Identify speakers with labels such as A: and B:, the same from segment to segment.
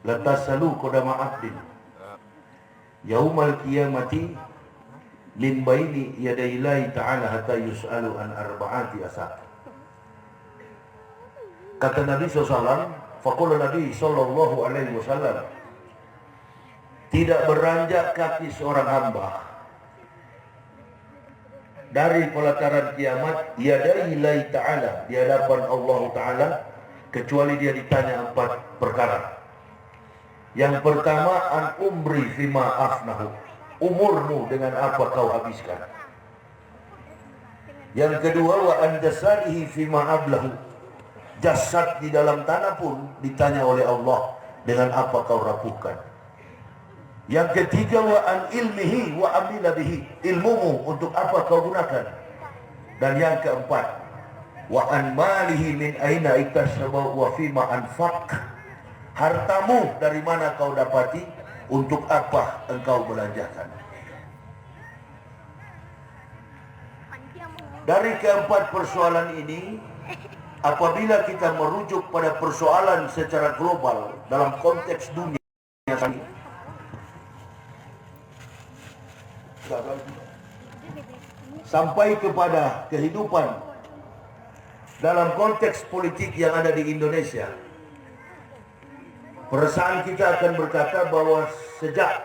A: latasalu qadama abdin yaumal qiyamati min baini yadayillahi ta'ala hatta yus'alu an arba'ati asar. Kata Nabi SAW, faqala Nabi sallallahu alaihi wasallam, tidak beranjak kaki seorang hamba dari pelataran kiamat yadayillahi ta'ala, di hadapan Allah Ta'ala, kecuali dia ditanya 4 perkara. Yang pertama, an umri fima afnahu, umurmu dengan apa kau habiskan. Yang kedua, wa an jasadihi fima ablahu, jasad di dalam tanah pun ditanya oleh Allah dengan apa kau rapuhkan. Yang ketiga, wa an ilmihi wa amila bihi, ilmumu untuk apa kau gunakan. Dan yang keempat, wa an malihi min aina iktasaba wa fima anfaq, hartamu dari mana kau dapati, untuk apa engkau belanjakan. Dari keempat persoalan ini, apabila kita merujuk pada persoalan secara global dalam konteks dunia ini, sampai kepada kehidupan dalam konteks politik yang ada di Indonesia, perasaan kita akan berkata bahwa sejak,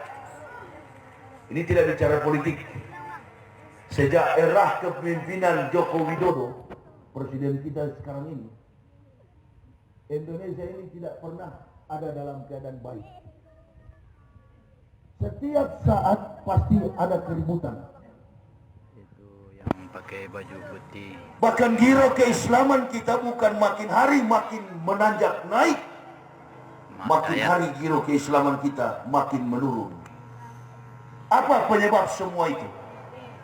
A: ini tidak bicara politik, sejak era kepemimpinan Joko Widodo, presiden kita sekarang ini, Indonesia ini tidak pernah ada dalam keadaan baik. Setiap saat pasti ada keributan.
B: Itu yang pakai baju putih.
A: Bahkan giro keislaman kita bukan makin hari makin menanjak naik, makin hari giro keislaman kita makin menurun. Apa penyebab semua itu?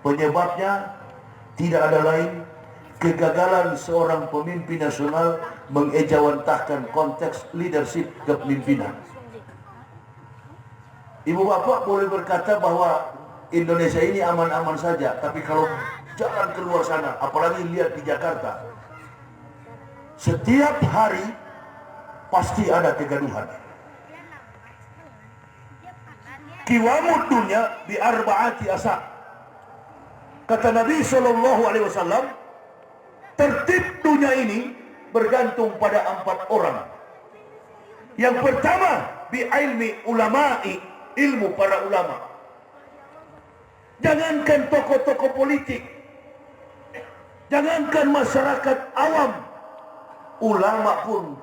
A: Penyebabnya tidak ada lain, kegagalan seorang pemimpin nasional mengejawantahkan konteks leadership kepemimpinan. Ibu bapak boleh berkata bahwa Indonesia ini aman-aman saja, tapi kalau jalan keluar sana, apalagi lihat di Jakarta, setiap hari pasti ada kegaduhan. Kiwamud dunya bi arba'ati asa. Kata Nabi sallallahu alaihi wasallam, tertib dunia ini bergantung pada 4 orang. Yang pertama, bi ilmi ulama'i, ilmu para ulama. Jangankan tokoh-tokoh politik, jangankan masyarakat awam, ulama pun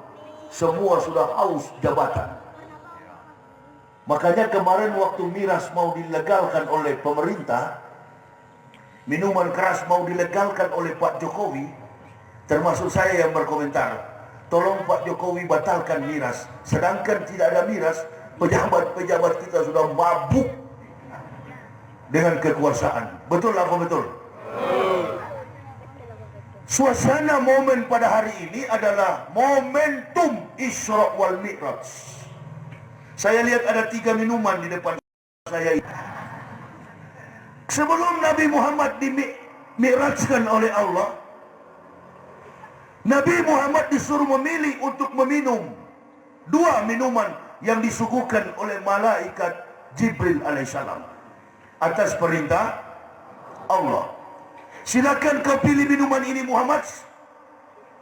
A: semua sudah haus jabatan. Makanya kemarin waktu miras mau dilegalkan oleh pemerintah, minuman keras mau dilegalkan oleh Pak Jokowi, termasuk saya yang berkomentar, tolong Pak Jokowi batalkan miras. Sedangkan tidak ada miras, pejabat-pejabat kita sudah mabuk dengan kekuasaan. Betul apa betul? Suasana momen pada hari ini adalah momentum Isra wal Mi'raj. Saya lihat ada 3 minuman di depan saya ini. Sebelum Nabi Muhammad dimi'rajkan oleh Allah, Nabi Muhammad disuruh memilih untuk meminum 2 minuman yang disuguhkan oleh malaikat Jibril alaihissalam atas perintah Allah. Silakan kau pilih minuman ini Muhammad.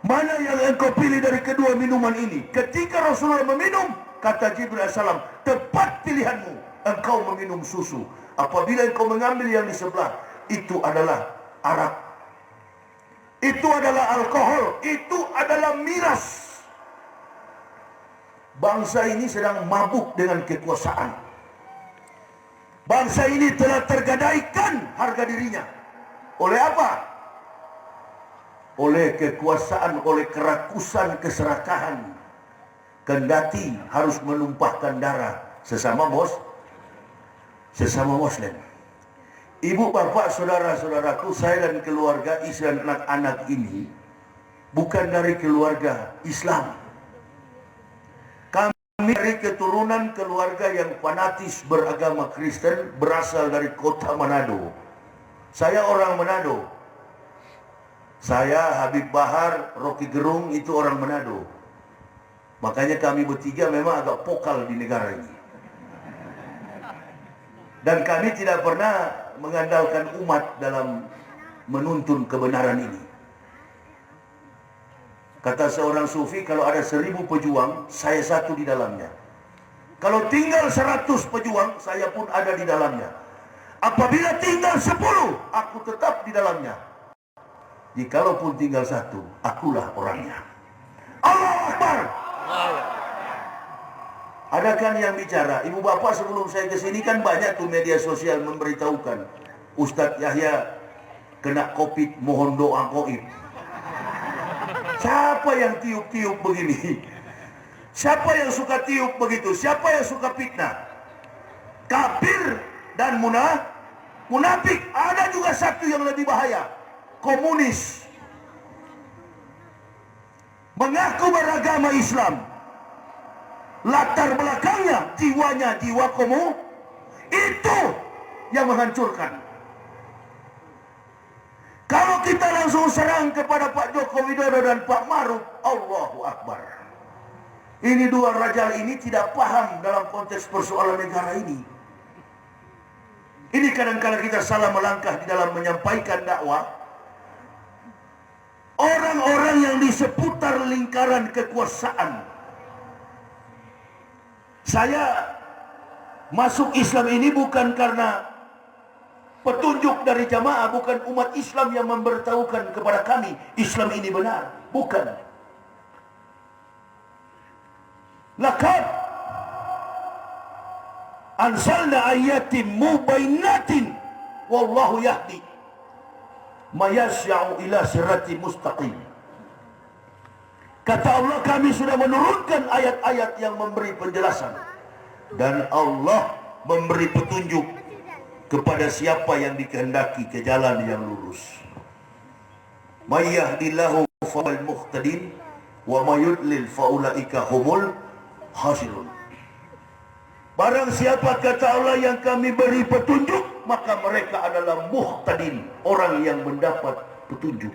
A: Mana yang engkau pilih dari kedua minuman ini? Ketika Rasulullah meminum, kata Jibril alaihissalam, tepat pilihanmu, engkau meminum susu. Apabila engkau mengambil yang di sebelah, itu adalah arak, itu adalah alkohol, itu adalah miras. Bangsa ini sedang mabuk dengan kekuasaan. Bangsa ini telah tergadaikan harga dirinya. Oleh apa? Oleh kekuasaan, oleh kerakusan, keserakahan. Kendati harus menumpahkan darah sesama Muslim. Ibu, bapak, saudara-saudaraku, saya dan keluarga, istri dan anak-anak ini bukan dari keluarga Islam. Kami dari keturunan keluarga yang fanatis beragama Kristen, berasal dari kota Manado. Saya orang Manado. Saya, Habib Bahar, Rocky Gerung, itu orang Manado. Makanya kami bertiga memang agak pokal di negara ini. Dan kami tidak pernah mengandalkan umat dalam menuntun kebenaran ini. Kata seorang sufi, kalau ada 1000 pejuang, saya satu di dalamnya. Kalau tinggal 100 pejuang, saya pun ada di dalamnya. Apabila tinggal 10, aku tetap di dalamnya. Jikalaupun tinggal 1, akulah orangnya. Allahu Akbar. Ada kan yang bicara, ibu bapak sebelum saya kesini kan banyak tuh media sosial memberitahukan Ustadz Yahya kena COVID, mohon doa goib. Siapa yang tiup-tiup begini? Siapa yang suka tiup begitu? Siapa yang suka fitnah? Kafir dan munafik. Ada juga satu yang lebih bahaya, komunis. Mengaku beragama Islam, latar belakangnya jiwanya jiwa komunis. Itu yang menghancurkan. Kalau kita langsung serang kepada Pak Joko Widodo dan Pak Maruf, Allahu Akbar. Ini dua rajal ini tidak paham dalam konteks persoalan negara ini. Ini kadang-kadang kita salah melangkah di dalam menyampaikan dakwah. Orang-orang yang di seputar lingkaran kekuasaan. Saya masuk Islam ini bukan karena petunjuk dari jamaah, bukan umat Islam yang memberitahukan kepada kami Islam ini benar, bukan. Laqad anzalna ayatin mubayyinatin wallahu yahdi may yasha'u ila siratin mustaqim. Kata Allah, kami sudah menurunkan ayat-ayat yang memberi penjelasan, dan Allah memberi petunjuk kepada siapa yang dikehendaki ke jalan yang lurus. May yahdillahu fal muhtadin wa may yudlil faulaika humul khasirun. Barang siapa, kata Allah, yang kami beri petunjuk, maka mereka adalah muhtadin, orang yang mendapat petunjuk.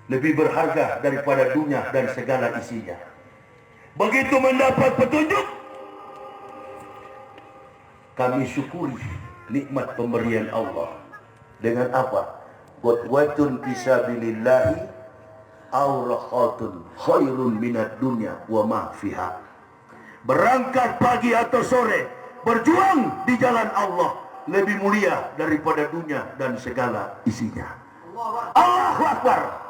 A: Lebih berharga daripada dunia dan segala isinya. Begitu mendapat petunjuk, kami syukuri nikmat pemberian Allah. Dengan apa? Qudwatun fisabilillahi aw rakhatun khairun minad dunya wa ma fiha. Berangkat pagi atau sore, berjuang di jalan Allah lebih mulia daripada dunia dan segala isinya. Allahu Akbar.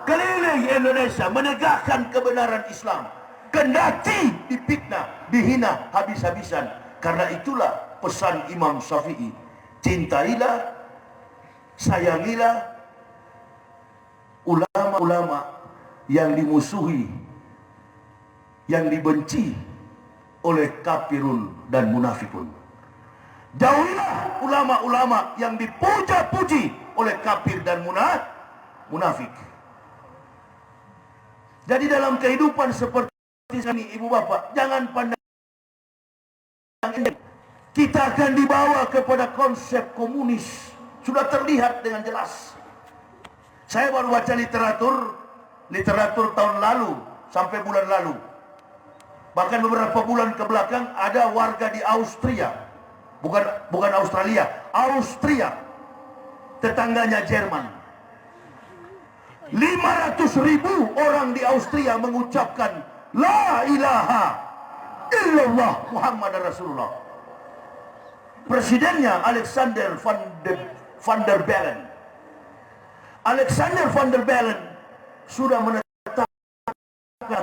A: Keliling Indonesia menegakkan kebenaran Islam, kendati difitnah, dihina habis-habisan. Karena itulah pesan Imam Syafi'i, cintailah, sayangilah ulama-ulama yang dimusuhi, yang dibenci oleh kafirun dan munafikun. Jauhilah ulama-ulama yang dipuja-puji oleh kafir dan munafik. Jadi dalam kehidupan seperti ini, ibu bapak, jangan pandang kita akan dibawa kepada konsep komunis. Sudah terlihat dengan jelas. Saya baru baca literatur tahun lalu sampai bulan lalu. Bahkan beberapa bulan ke belakang ada warga di Austria, bukan Australia, Austria, tetangganya Jerman. 500.000 orang di Austria mengucapkan La ilaha illallah Muhammad Rasulullah. Presidennya Alexander van der Bellen. Alexander van der Bellen sudah menetapkan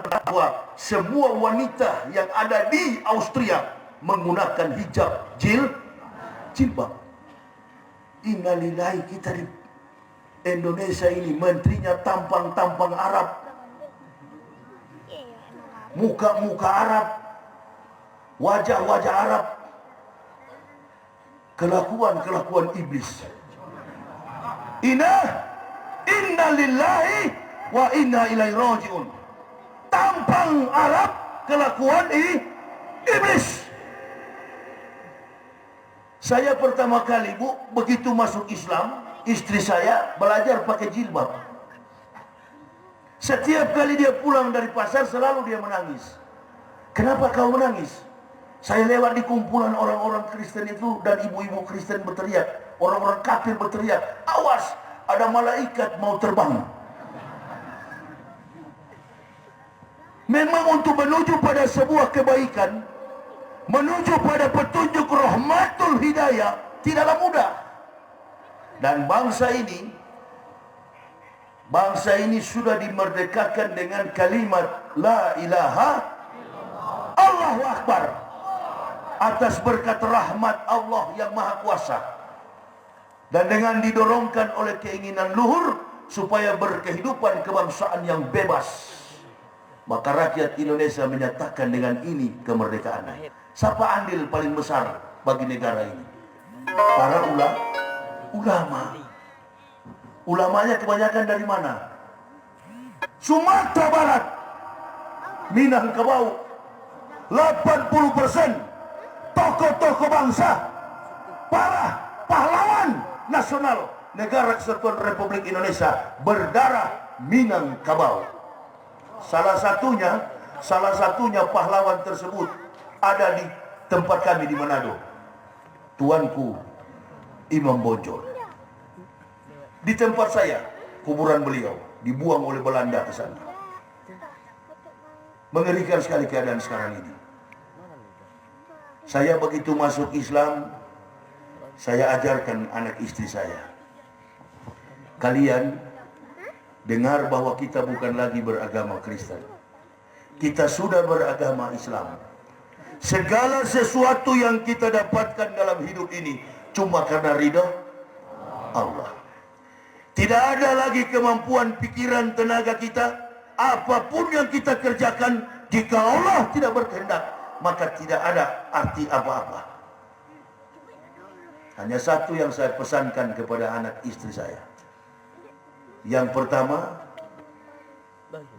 A: bahwa semua wanita yang ada di Austria menggunakan hijab jilbab. Innalillahi, kita di Indonesia ini menterinya tampang-tampang Arab, muka-muka Arab, wajah-wajah Arab, kelakuan iblis. Inna lillahi wa inna ilaihi raji'un. Tampang Arab, kelakuan iblis. Saya pertama kali, Bu, begitu masuk Islam, istri saya belajar pakai jilbab. Setiap kali dia pulang dari pasar selalu dia menangis. Kenapa kau menangis? Saya lewat di kumpulan orang-orang Kristen itu dan ibu-ibu Kristen berteriak, orang-orang kafir berteriak, awas, ada malaikat mau terbang. Memang untuk menuju pada sebuah kebaikan, menuju pada petunjuk rahmatul hidayah tidaklah mudah. Dan bangsa ini sudah dimerdekakan dengan kalimat la ilaha Allahu Akbar, atas berkat rahmat Allah yang Maha Kuasa, dan dengan didorongkan oleh keinginan luhur supaya berkehidupan kebangsaan yang bebas, maka rakyat Indonesia menyatakan dengan ini kemerdekaan. Siapa andil paling besar bagi negara ini? Para ulama. Ulamanya kebanyakan dari mana? Sumatera Barat, Minangkabau. 80% tokoh-tokoh bangsa, para pahlawan nasional Negara Kesatuan Republik Indonesia berdarah Minangkabau. Salah satunya pahlawan tersebut ada di tempat kami di Manado. Tuanku Imam Bonjol. Di tempat saya, kuburan beliau dibuang oleh Belanda ke sana. Mengerikan sekali keadaan sekarang ini. Saya begitu masuk Islam, saya ajarkan anak istri saya, kalian dengar bahwa kita bukan lagi beragama Kristen. Kita sudah beragama Islam. Segala sesuatu yang kita dapatkan dalam hidup ini cuma karena ridha Allah. Tidak ada lagi kemampuan pikiran tenaga kita. Apapun yang kita kerjakan, jika Allah tidak berkehendak, maka tidak ada arti apa-apa. Hanya satu yang saya pesankan kepada anak istri saya. Yang pertama,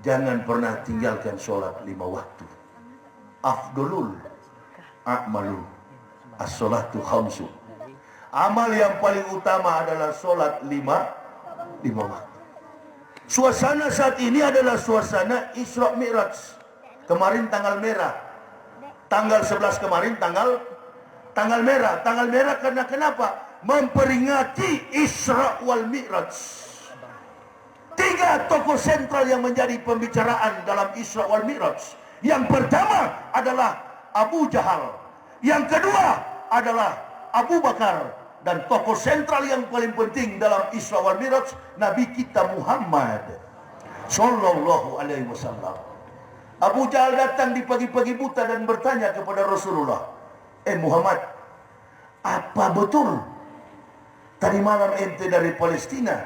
A: jangan pernah tinggalkan sholat 5 waktu. Afdolul a'malu as-sholatu khamsu. Amal yang paling utama adalah sholat 5 waktu. Suasana saat ini adalah suasana Isra Mi'raj. Kemarin tanggal merah. Tanggal 11 kemarin tanggal merah. Tanggal merah karena kenapa? Memperingati Isra wal Mi'raj. 3 tokoh sentral yang menjadi pembicaraan dalam Isra wal Mi'raj. Yang pertama adalah Abu Jahal. Yang kedua adalah Abu Bakar. Dan tokoh sentral yang paling penting dalam Isra wal Mi'raj, Nabi kita Muhammad Sallallahu Alaihi Wasallam. Abu Jahal datang di pagi-pagi buta dan bertanya kepada Rasulullah, Muhammad, apa betul tadi malam ente dari Palestina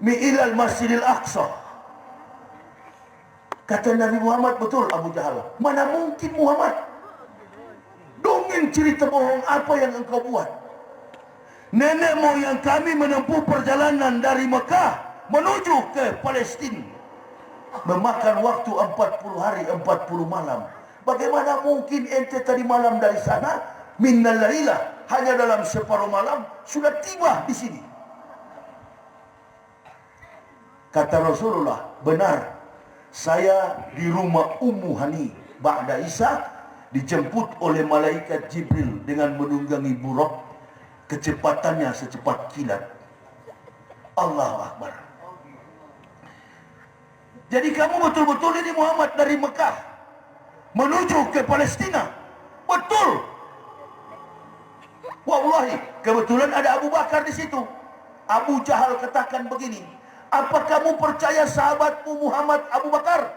A: mi'ilal Masjidil Aqsa? Kata Nabi Muhammad, betul Abu Jahal. Mana mungkin Muhammad, dongeng cerita bohong apa yang engkau buat? Nenek moyang kami menempuh perjalanan dari Mekah menuju ke Palestina, memakan waktu 40 hari 40 malam. Bagaimana mungkin ente tadi malam dari sana minnal lailah, hanya dalam separuh malam sudah tiba di sini? Kata Rasulullah, benar, saya di rumah Ummu Hani ba'da Isa dijemput oleh malaikat Jibril dengan menunggangi buraq, kecepatannya secepat kilat. Allahu Akbar. Jadi kamu betul-betul ini Muhammad dari Mekah menuju ke Palestina? Betul. Wallahi, kebetulan ada Abu Bakar di situ. Abu Jahal katakan begini, apa kamu percaya sahabatmu Muhammad Abu Bakar?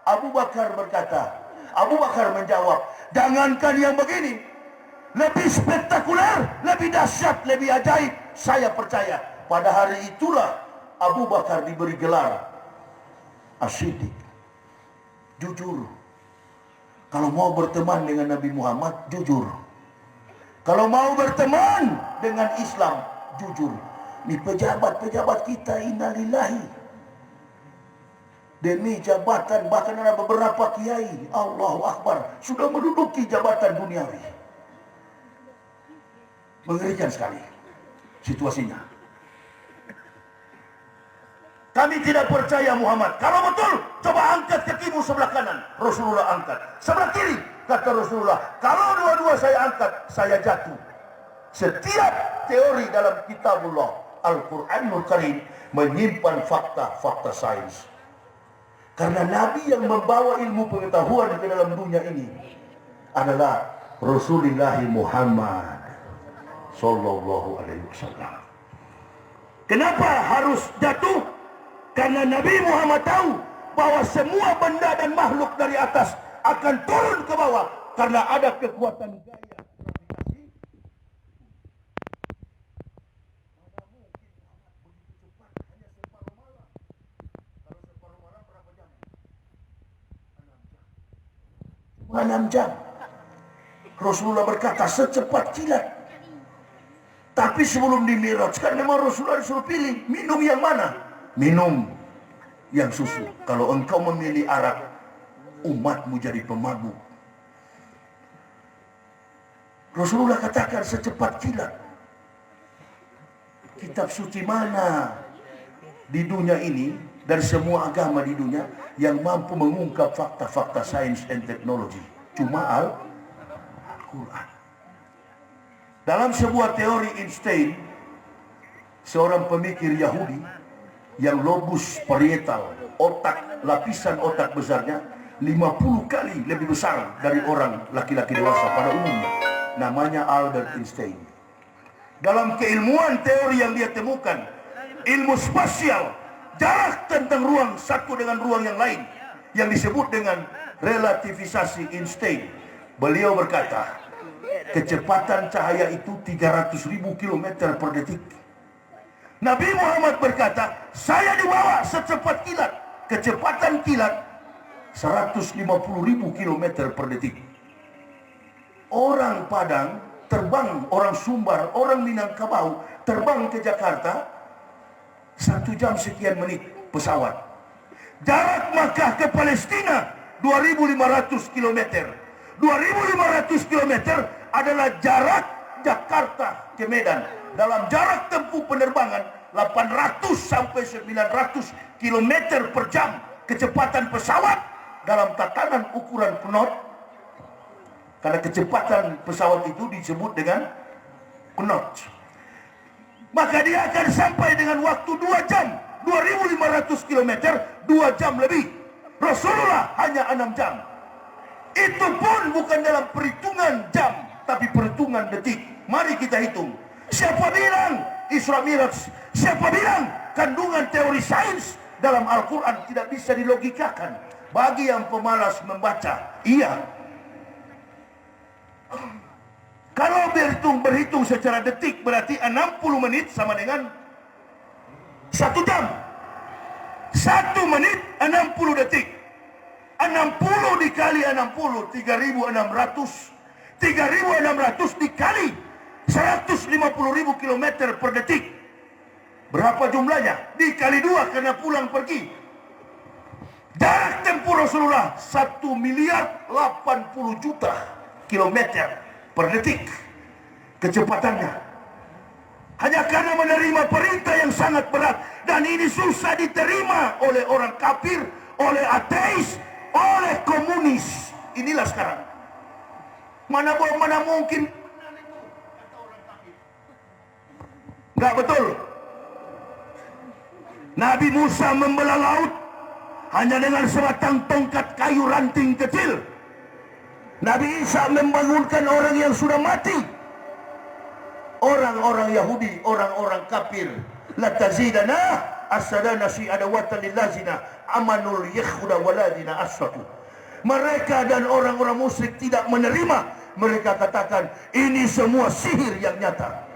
A: Abu Bakar berkata, Abu Bakar menjawab, jangankan yang begini, lebih spektakuler, lebih dahsyat, lebih ajaib, saya percaya. Pada hari itulah Abu Bakar diberi gelar As-Siddiq, jujur. Kalau mau berteman dengan Nabi Muhammad, jujur. Kalau mau berteman dengan Islam, jujur. Ini pejabat-pejabat kita, innalillahi, demi jabatan, bahkan ada beberapa kiai, Allahu Akbar, sudah menduduki jabatan duniawi. Mengerikan sekali situasinya. Kami tidak percaya Muhammad. Kalau betul, coba angkat kakimu sebelah kanan. Rasulullah angkat. Sebelah kiri, kata Rasulullah, kalau dua-dua saya angkat, saya jatuh. Setiap teori dalam kitabullah Al-Quranul Karim menyimpan fakta-fakta sains. Karena Nabi yang membawa ilmu pengetahuan ke dalam dunia ini adalah Rasulullah Muhammad Sallallahu Alaihi Wasallam. Kenapa harus jatuh? Karena Nabi Muhammad tahu bahwa semua benda dan makhluk dari atas akan turun ke bawah karena ada kekuatan gaya gravitasi. Mana mungkin amat begitu cepat, hanya separuh malam. Kalau separuh malam berapa jam? 6 jam. Rasulullah berkata secepat kilat. Tapi sebelum dimirajkan memang Rasulullah disuruh pilih minum yang mana? Minum yang susu. Kalau engkau memilih arak, umatmu jadi pemabuk. Rasulullah katakan secepat kilat. Kitab suci mana di dunia ini, dari semua agama di dunia, yang mampu mengungkap fakta-fakta sains dan teknologi? Cuma Al-Quran. Dalam sebuah teori Einstein, seorang pemikir Yahudi yang lobus parietal, lapisan otak besarnya 50 kali lebih besar dari orang laki-laki dewasa pada umumnya. Namanya Albert Einstein. Dalam keilmuan teori yang dia temukan, ilmu spasial, jarak tentang ruang satu dengan ruang yang lain, yang disebut dengan relativisasi Einstein. Beliau berkata, kecepatan cahaya itu 300.000 km per detik. Nabi Muhammad berkata, saya dibawa secepat kilat. Kecepatan kilat 150.000 km per detik. Orang Padang terbang, orang Sumbar, orang Minangkabau terbang ke Jakarta 1 jam sekian menit pesawat. Jarak Makkah ke Palestina 2.500 km. 2.500 km adalah jarak Jakarta ke Medan. Dalam jarak tempuh penerbangan 800 sampai 900 km per jam. Kecepatan pesawat dalam tatanan ukuran knot, karena kecepatan pesawat itu disebut dengan knot, maka dia akan sampai dengan waktu 2 jam. 2.500 km 2 jam lebih. Rasulullah hanya 6 jam. Itu pun bukan dalam perhitungan jam, tapi perhitungan detik. Mari kita hitung. Siapa bilang Isra Miraj? Siapa bilang kandungan teori sains dalam Al-Quran tidak bisa dilogikakan? Bagi yang pemalas membaca, iya. Kalau berhitung secara detik, berarti 60 menit sama dengan 1 jam. 1 menit 60 detik. 60 dikali 60, 3.600. 3.600 dikali 150.000 km per detik. Berapa jumlahnya? Dikali 2 karena pulang pergi. Jarak tempuh Rasulullah 1.080.000.000 kilometer per detik. Kecepatannya. Hanya karena menerima perintah yang sangat berat. Dan ini susah diterima oleh orang kafir, oleh ateis, oleh komunis. Inilah sekarang. Mana mungkin. Enggak betul. Nabi Musa membelah laut hanya dengan sebatang tongkat kayu ranting kecil. Nabi Isa membangunkan orang yang sudah mati. Orang-orang Yahudi, orang-orang kafir, la tazidana asadana syi'ada watan lillazina amanul yakhudha waladina asfatu. Mereka dan orang-orang musyrik tidak menerima. Mereka katakan ini semua sihir yang nyata.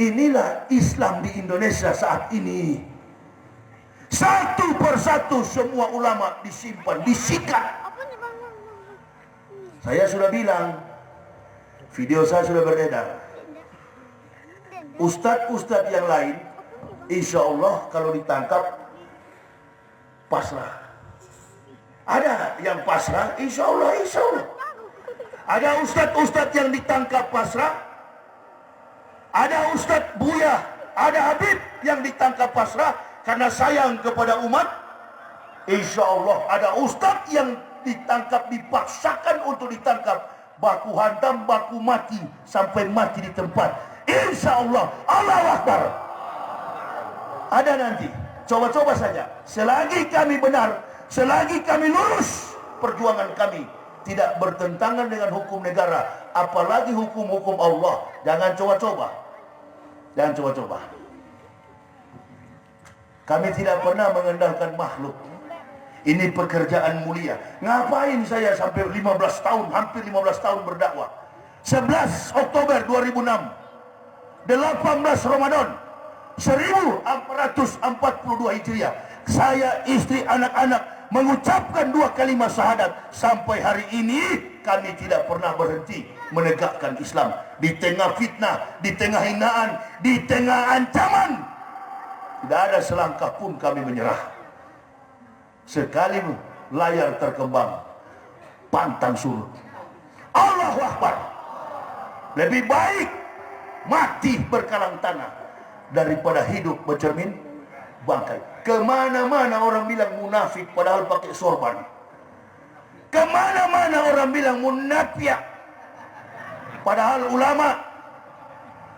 A: Inilah Islam di Indonesia saat ini. Satu persatu semua ulama disimpan, disikat. Saya sudah bilang, video saya sudah beredar. Ustadz-ustadz yang lain, insya Allah kalau ditangkap pasrah. Ada yang pasrah, insya Allah, insya Allah. Ada ustadz-ustadz yang ditangkap pasrah. Ada ustadz Buya ada Habib yang ditangkap pasrah karena sayang kepada umat. Insya Allah ada ustaz yang ditangkap, dipaksakan untuk ditangkap, baku hantam, baku mati, sampai mati di tempat. Insya Allah, Allahu Akbar. Ada nanti, coba-coba saja. Selagi kami benar, selagi kami lurus, perjuangan kami tidak bertentangan dengan hukum negara, apalagi hukum-hukum Allah. Jangan coba-coba. Jangan coba-coba. Kami tidak pernah mengandalkan makhluk. Ini pekerjaan mulia. Ngapain saya sampai 15 tahun, hampir 15 tahun berdakwah? 11 Oktober 2006, 18 Ramadan 1442 Hijriah, saya, istri, anak-anak mengucapkan 2 kalimat syahadat. Sampai hari ini kami tidak pernah berhenti menegakkan Islam. Di tengah fitnah, di tengah hinaan, di tengah ancaman, tidak ada selangkah pun kami menyerah. Sekali layar terkembang, pantang surut. Allahu Akbar. Lebih baik mati berkalang tanah daripada hidup bercermin bangkai. Kemana-mana orang bilang munafik padahal pakai sorban. Kemana-mana orang bilang munafik padahal ulama.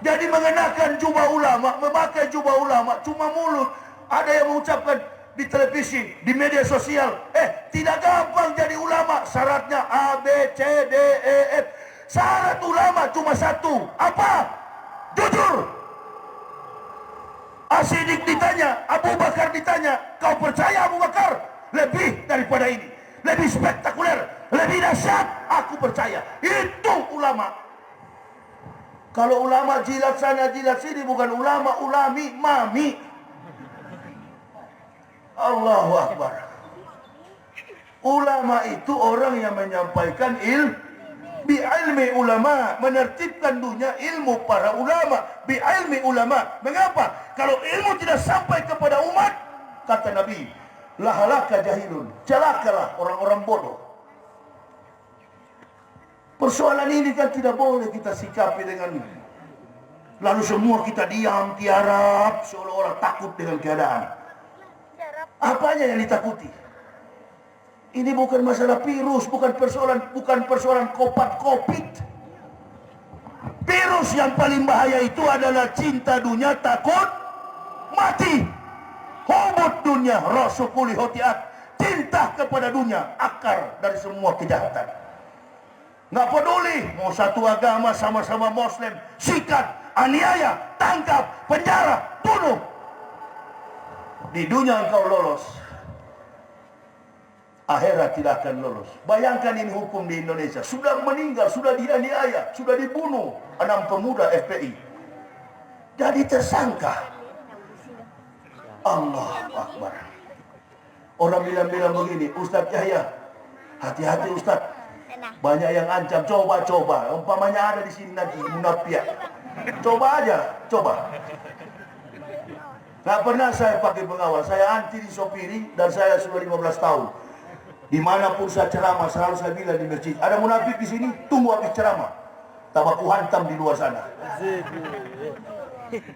A: Jadi mengenakan jubah ulama, memakai jubah ulama, cuma mulut. Ada yang mengucapkan di televisi, di media sosial, tidak gampang jadi ulama. Syaratnya A, B, C, D, E, F. Syarat ulama cuma satu. Apa? Jujur. As-Siddiq ditanya, Abu Bakar ditanya, kau percaya Abu Bakar? Lebih daripada ini, lebih spektakuler, lebih dahsyat, aku percaya. Itu ulama. Kalau ulama jilat sana jilat sini, bukan ulama, ulami, mami. Allahu Akbar. Ulama itu orang yang menyampaikan bi'ilmi ulama, menertibkan dunia ilmu para ulama, bi'ilmi ulama. Mengapa? Kalau ilmu tidak sampai kepada umat, kata Nabi, lahalaka jahilun, celakalah orang-orang bodoh. Persoalan ini kan tidak boleh kita sikapi dengan lalu semua kita diam, tiarap, seolah-olah takut dengan keadaan. Apanya yang ditakuti? Ini bukan masalah virus, bukan persoalan COVID. Virus yang paling bahaya itu adalah cinta dunia, takut mati. Hubud dunia, rasukuli hotiat. Cinta kepada dunia, akar dari semua kejahatan. Nggak peduli, mau satu agama, sama-sama Muslim, sikat, aniaya, tangkap, penjara, bunuh. Di dunia engkau lolos, akhirat tidak akan lolos. Bayangkan ini hukum di Indonesia. Sudah meninggal, sudah dianiaya, sudah dibunuh 6 pemuda FPI. Jadi tersangka. Allahu Akbar. Orang bilang begini, Ustaz Yahya, hati-hati Ustaz. Banyak yang ancam, coba. Umpamanya ada di sini nanti munafik. Coba aja, coba. Nggak pernah saya pakai pengawal, saya anti disopiri dan saya sudah 15 tahun. Dimanapun saya ceramah selalu saya bilang di masjid, ada munafik di sini, tunggu habis ceramah. Tabaku hantam di luar sana.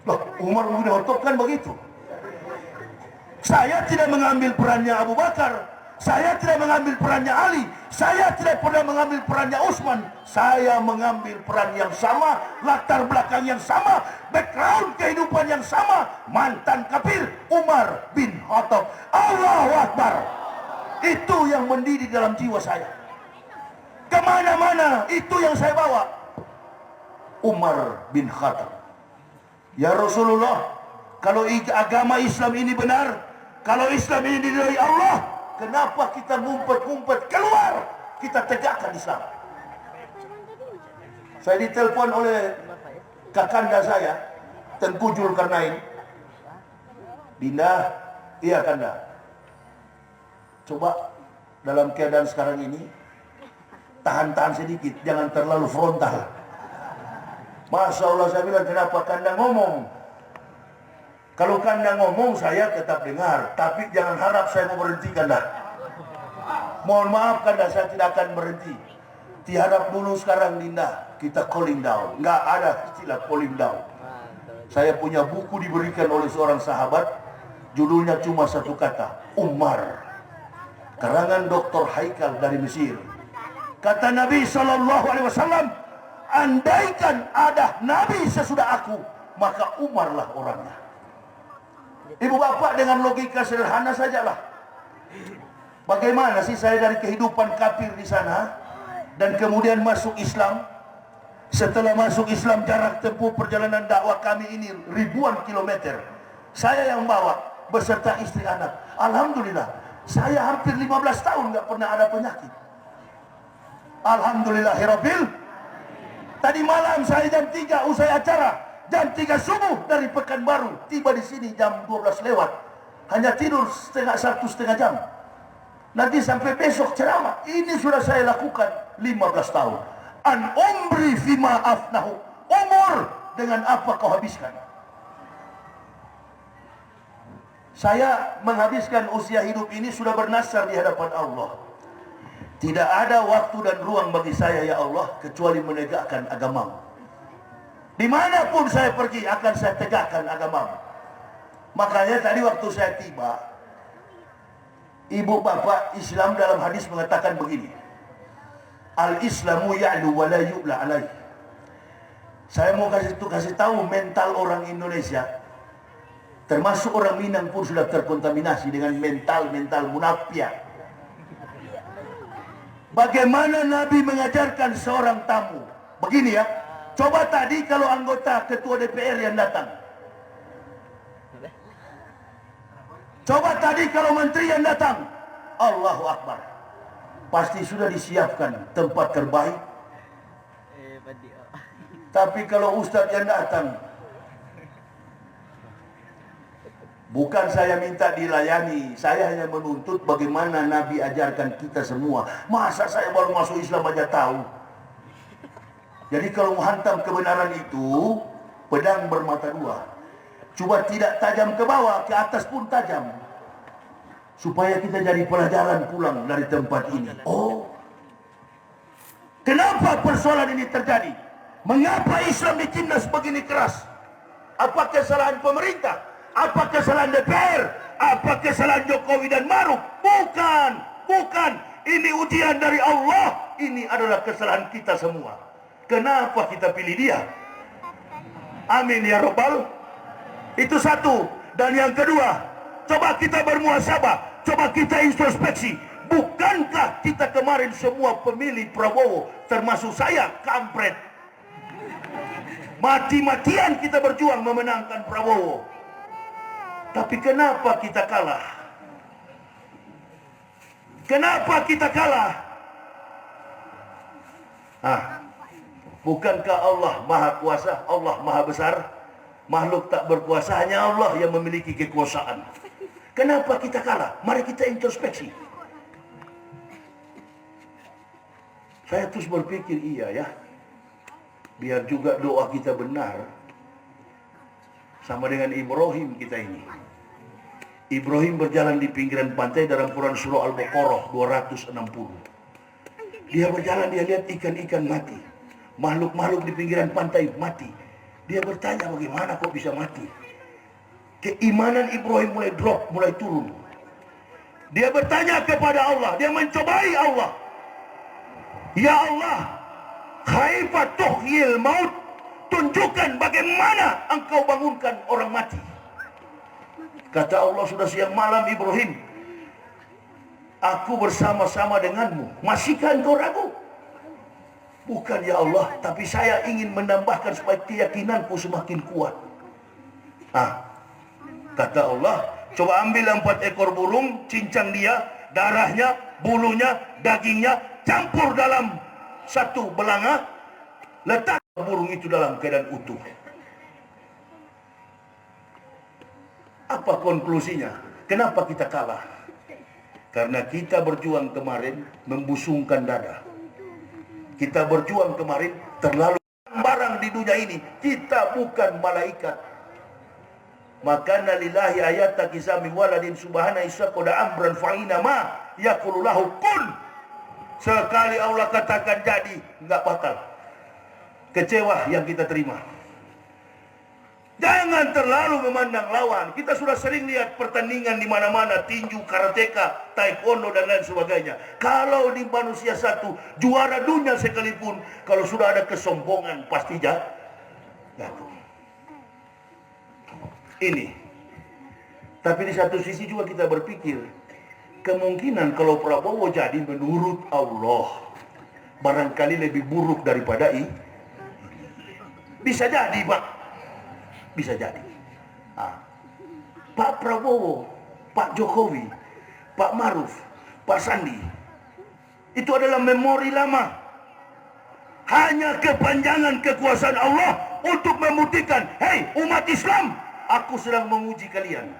A: Loh, Umar bin Khattab kan begitu. Saya tidak mengambil perannya Abu Bakar, saya tidak mengambil perannya Ali, saya tidak pernah mengambil perannya Utsman. Saya mengambil peran yang sama, latar belakang yang sama, background kehidupan yang sama, mantan kafir Umar bin Khattab. Allahu Akbar. Itu yang mendidik dalam jiwa saya. Kemana-mana itu yang saya bawa. Umar bin Khattab. Ya Rasulullah, kalau agama Islam ini benar, kalau Islam ini dari Allah, kenapa kita ngumpet-ngumpet keluar? Kita tegakkan Islam. Saya ditelepon oleh kakanda saya, Tengku Zulkarnain. Dinda, iya Kanda. Coba dalam keadaan sekarang ini, tahan-tahan sedikit, jangan terlalu frontal. Masya Allah, saya bilang, kenapa Kanda ngomong? Kalau Kanda ngomong, saya tetap dengar. Tapi jangan harap saya mau berhenti, Kanda. Mohon maaf, Kanda, saya tidak akan berhenti. Diharap dulu sekarang, Dinda, kita cooling down. Nggak ada istilah cooling down. Saya punya buku diberikan oleh seorang sahabat, judulnya cuma satu kata, Umar. Karangan Dr. Haikal dari Mesir. Kata Nabi SAW, andaikan ada Nabi sesudah aku, maka Umarlah orangnya. Ibu bapak, dengan logika sederhana sajalah. Bagaimana sih saya dari kehidupan kafir di sana dan kemudian masuk Islam? Setelah masuk Islam, jarak tempuh perjalanan dakwah kami ini ribuan kilometer. Saya yang bawa beserta istri anak. Alhamdulillah, saya hampir 15 tahun nggak pernah ada penyakit. Alhamdulillahirabbil. Tadi malam saya jam 3 usai acara, jam 3 subuh dari Pekanbaru, tiba di sini jam 12 lewat. Hanya tidur setengah jam. Nanti sampai besok ceramah. Ini sudah saya lakukan 15 tahun. An umri fima afnahu. Umur dengan apa kau habiskan. Saya menghabiskan usia hidup ini sudah bernasar di hadapan Allah. Tidak ada waktu dan ruang bagi saya, ya Allah, kecuali menegakkan agamamu. Dimanapun saya pergi akan saya tegakkan agamamu. Makanya tadi waktu saya tiba, ibu bapak, Islam dalam hadis mengatakan begini, Al-Islamu ya'lu wa la yu'la alaih. Saya mau kasih tahu mental orang Indonesia, termasuk orang Minang pun sudah terkontaminasi dengan mental munafik. Bagaimana Nabi mengajarkan seorang tamu? Begini ya, coba tadi kalau anggota ketua DPR yang datang, coba tadi kalau menteri yang datang, Allahu Akbar, pasti sudah disiapkan tempat terbaik. Tapi kalau ustadz yang datang, bukan saya minta dilayani, saya hanya menuntut bagaimana Nabi ajarkan kita semua. Masa saya baru masuk Islam aja tahu? Jadi kalau menghantam kebenaran itu, pedang bermata dua. Coba tidak tajam ke bawah, ke atas pun tajam. Supaya kita jadi pelajaran pulang dari tempat ini. Oh, kenapa persoalan ini terjadi? Mengapa Islam ditindas begini keras? Apa kesalahan pemerintah? Apa kesalahan DPR? Apa kesalahan Jokowi dan Maruf? Bukan. Ini ujian dari Allah. Ini adalah kesalahan kita semua. Kenapa kita pilih dia? Amin ya Rabbal. Itu satu. Dan yang kedua, coba kita bermuhasabah. Coba kita introspeksi. Bukankah kita kemarin semua pemilih Prabowo, termasuk saya, kampret? Mati-matian kita berjuang memenangkan Prabowo. Tapi kenapa kita kalah? Kenapa kita kalah? Bukankah Allah Maha Kuasa, Allah Maha Besar? Makhluk tak berkuasa, hanya Allah yang memiliki kekuasaan. Kenapa kita kalah? Mari kita introspeksi. Saya terus berpikir, iya ya, biar juga doa kita benar. Sama dengan Ibrahim kita ini. Ibrahim berjalan di pinggiran pantai dalam Quran Surah Al-Baqarah 260. Dia berjalan, dia lihat ikan-ikan mati. Makhluk-makhluk di pinggiran pantai mati. Dia bertanya, bagaimana kok bisa mati? Keimanan Ibrahim mulai drop, mulai turun. Dia bertanya kepada Allah, dia mencobai Allah. Ya Allah, kaifa tuhyil maut? Tunjukkan bagaimana engkau bangunkan orang mati. Kata Allah, sudah siang malam Ibrahim, aku bersama-sama denganmu. Masihkah engkau ragu? Bukan ya Allah, tapi saya ingin menambahkan supaya keyakinanku semakin kuat. Kata Allah, coba ambil 4 ekor burung, cincang dia, darahnya, bulunya, dagingnya, campur dalam satu belanga, letak burung itu dalam keadaan utuh. Apa konklusinya? Kenapa kita kalah? Karena kita berjuang kemarin membusungkan dada. Kita berjuang kemarin terlalu barang di dunia ini. Kita bukan malaikat. Maka lillahi ayata kisami waladin subhana isaqoda amran fa'ina ma yaqululahu kun. Sekali Allah katakan jadi, enggak batal. Kecewa yang kita terima. Jangan terlalu memandang lawan. Kita sudah sering lihat pertandingan di mana-mana, tinju, karateka, taekwondo dan lain sebagainya. Kalau di manusia satu, juara dunia sekalipun, kalau sudah ada kesombongan pasti jatuh. Ini. Tapi di satu sisi juga kita berpikir, kemungkinan kalau Prabowo jadi menurut Allah barangkali lebih buruk daripada ini. Bisa jadi, Pak. Bisa jadi. Pak Prabowo, Pak Jokowi, Pak Maruf, Pak Sandi, itu adalah memori lama. Hanya kepanjangan kekuasaan Allah untuk membuktikan, hei umat Islam, aku sedang menguji kalian.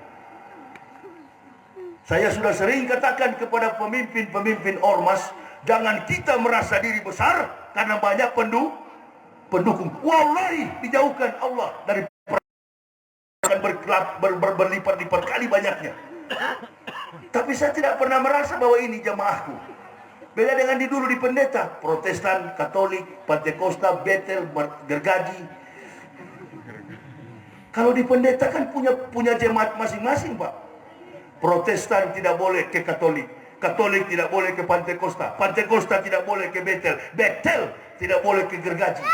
A: Saya sudah sering katakan kepada pemimpin-pemimpin ormas, jangan kita merasa diri besar karena banyak pendukung. Wallahi dijauhkan Allah dari akan berlipat-lipat kali banyaknya. Tapi saya tidak pernah merasa bahwa ini jamaahku. Beda dengan dulu di pendeta, Protestan, Katolik, Pantekosta, Betel, Gergaji. Kalau di pendeta kan punya jemaat masing-masing, Pak. Protestan tidak boleh ke Katolik, Katolik tidak boleh ke Pantekosta, Pantekosta tidak boleh ke Betel, Betel tidak boleh ke Gergaji.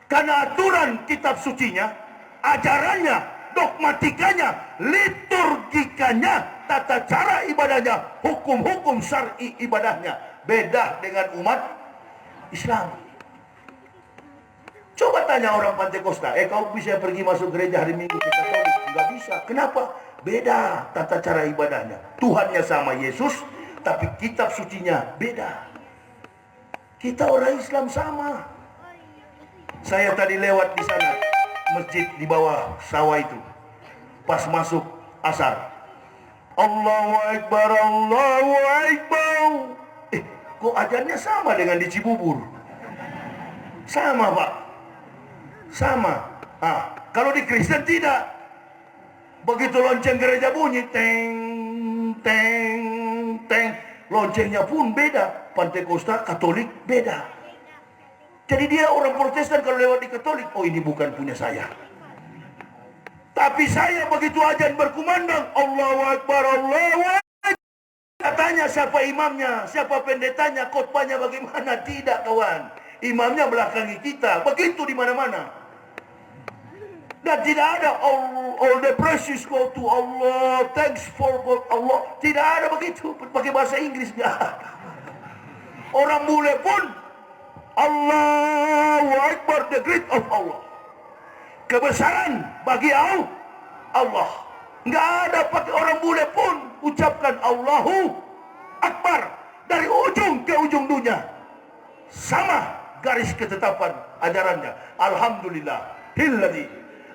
A: Karena aturan kitab sucinya, ajarannya, dogmatikanya, liturgikanya, tata cara ibadahnya, hukum-hukum syar'i ibadahnya beda dengan umat Islam. Coba tanya orang Pantekosta, kau bisa pergi masuk gereja hari Minggu ke Katolik? Enggak bisa. Kenapa? Beda tata cara ibadahnya. Tuhannya sama Yesus, tapi kitab sucinya beda. Kita orang Islam sama. Saya tadi lewat di sana, masjid di bawah sawah itu. Pas masuk asar, Allahu Akbar, Allahu Akbar. Kok ajarnya sama dengan di Cibubur? Sama, Pak. Sama. Kalau di Kristen tidak. Begitu lonceng gereja bunyi, teng, teng, teng. Loncengnya pun beda. Pantekosta, Katolik beda. Jadi dia orang Protestan kalau lewat di Katolik, oh ini bukan punya saya. Tapi saya begitu azan berkumandang, Allahu Akbar, Allahu Akbar. Katanya siapa imamnya, siapa pendetanya, khotbahnya bagaimana? Tidak, kawan. Imamnya belakangi kita. Begitu di mana-mana. Dan tidak ada all the praises go to Allah, thanks for God, Allah. Tidak ada begitu. Pakai bahasa Inggris. Orang bule pun Allahu Akbar, the great of Allah. Kebesaran bagi Allah. Nggak ada pakai orang bule pun ucapkan Allahu Akbar dari ujung ke ujung dunia. Sama garis ketetapan ajarannya. Alhamdulillah. Hilladzi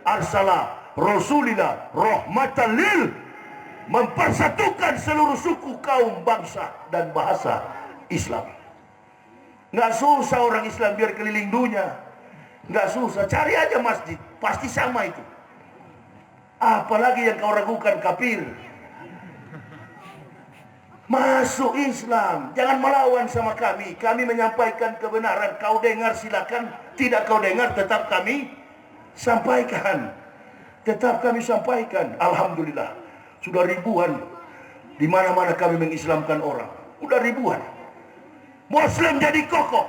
A: arsala rasulillah rahmatan lil, mempersatukan seluruh suku, kaum, bangsa dan bahasa Islam. Nggak susah orang Islam biar keliling dunia. Nggak susah, cari aja masjid, pasti sama itu. Apalagi yang kau ragukan kafir. Masuk Islam, jangan melawan sama kami. Kami menyampaikan kebenaran, kau dengar silakan, tidak kau dengar tetap kami sampaikan. Tetap kami sampaikan. Alhamdulillah, sudah ribuan di mana-mana kami mengislamkan orang. Udah ribuan. Muslim jadi kokoh.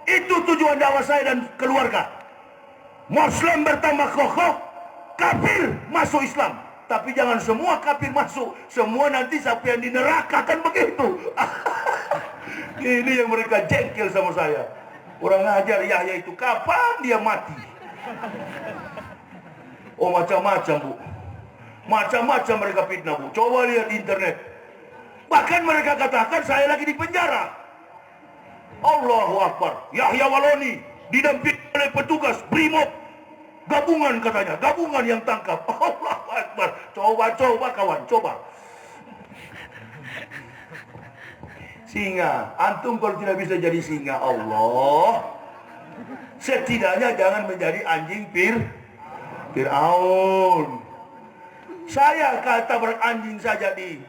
A: Itu tujuan dakwah saya dan keluarga. Muslim bertambah kokoh, kafir masuk Islam. Tapi jangan semua kafir masuk, semua nanti sampai yang di neraka, kan begitu. Ini yang mereka jengkel sama saya. Orang ngajar Yahya itu kapan dia mati? Oh macam-macam, Bu. Macam-macam mereka fitnah, Bu. Coba lihat di internet. Bahkan mereka katakan saya lagi di penjara. Allahu Akbar. Yahya Waloni didampingi oleh petugas Brimob gabungan, katanya gabungan yang tangkap. Allahu Akbar. Coba kawan, coba. Singa, antum kalau tidak bisa jadi singa, Allah, setidaknya jangan menjadi anjing Fir'aun. Saya kata beranjing saja di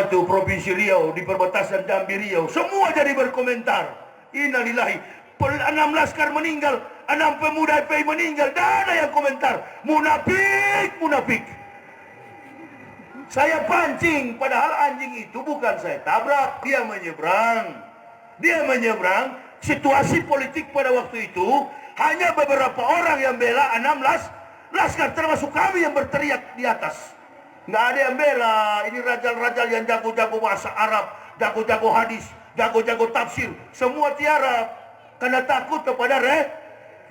A: Provinsi Riau, di perbatasan Jambi Riau, semua jadi berkomentar. Innalillahi, 6 laskar meninggal, 6 pemuda FPI meninggal. Dan ada yang komentar, munafik, munafik. Saya pancing, padahal anjing itu bukan saya tabrak, dia menyeberang. Dia menyeberang. Situasi politik pada waktu itu hanya beberapa orang yang bela 16 laskar, termasuk kami yang berteriak di atas. Nggak ada yang bela. Ini rajal-rajal yang jago-jago bahasa Arab, jago-jago hadis, jago-jago tafsir, semua tiarap karena takut kepada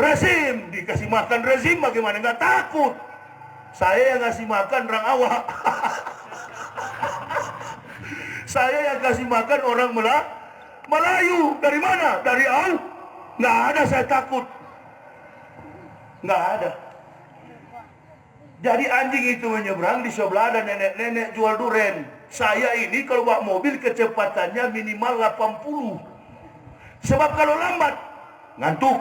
A: rezim. Dikasih makan rezim, bagaimana nggak takut? Saya yang ngasih makan orang awak. Saya yang kasih makan orang Melayu. Dari mana? Dari Allah. Nggak ada saya takut. Nggak ada. Jadi anjing itu menyeberang, di sebelah ada nenek-nenek jual duren. Saya ini kalau bawa mobil kecepatannya minimal 80. Sebab kalau lambat, ngantuk.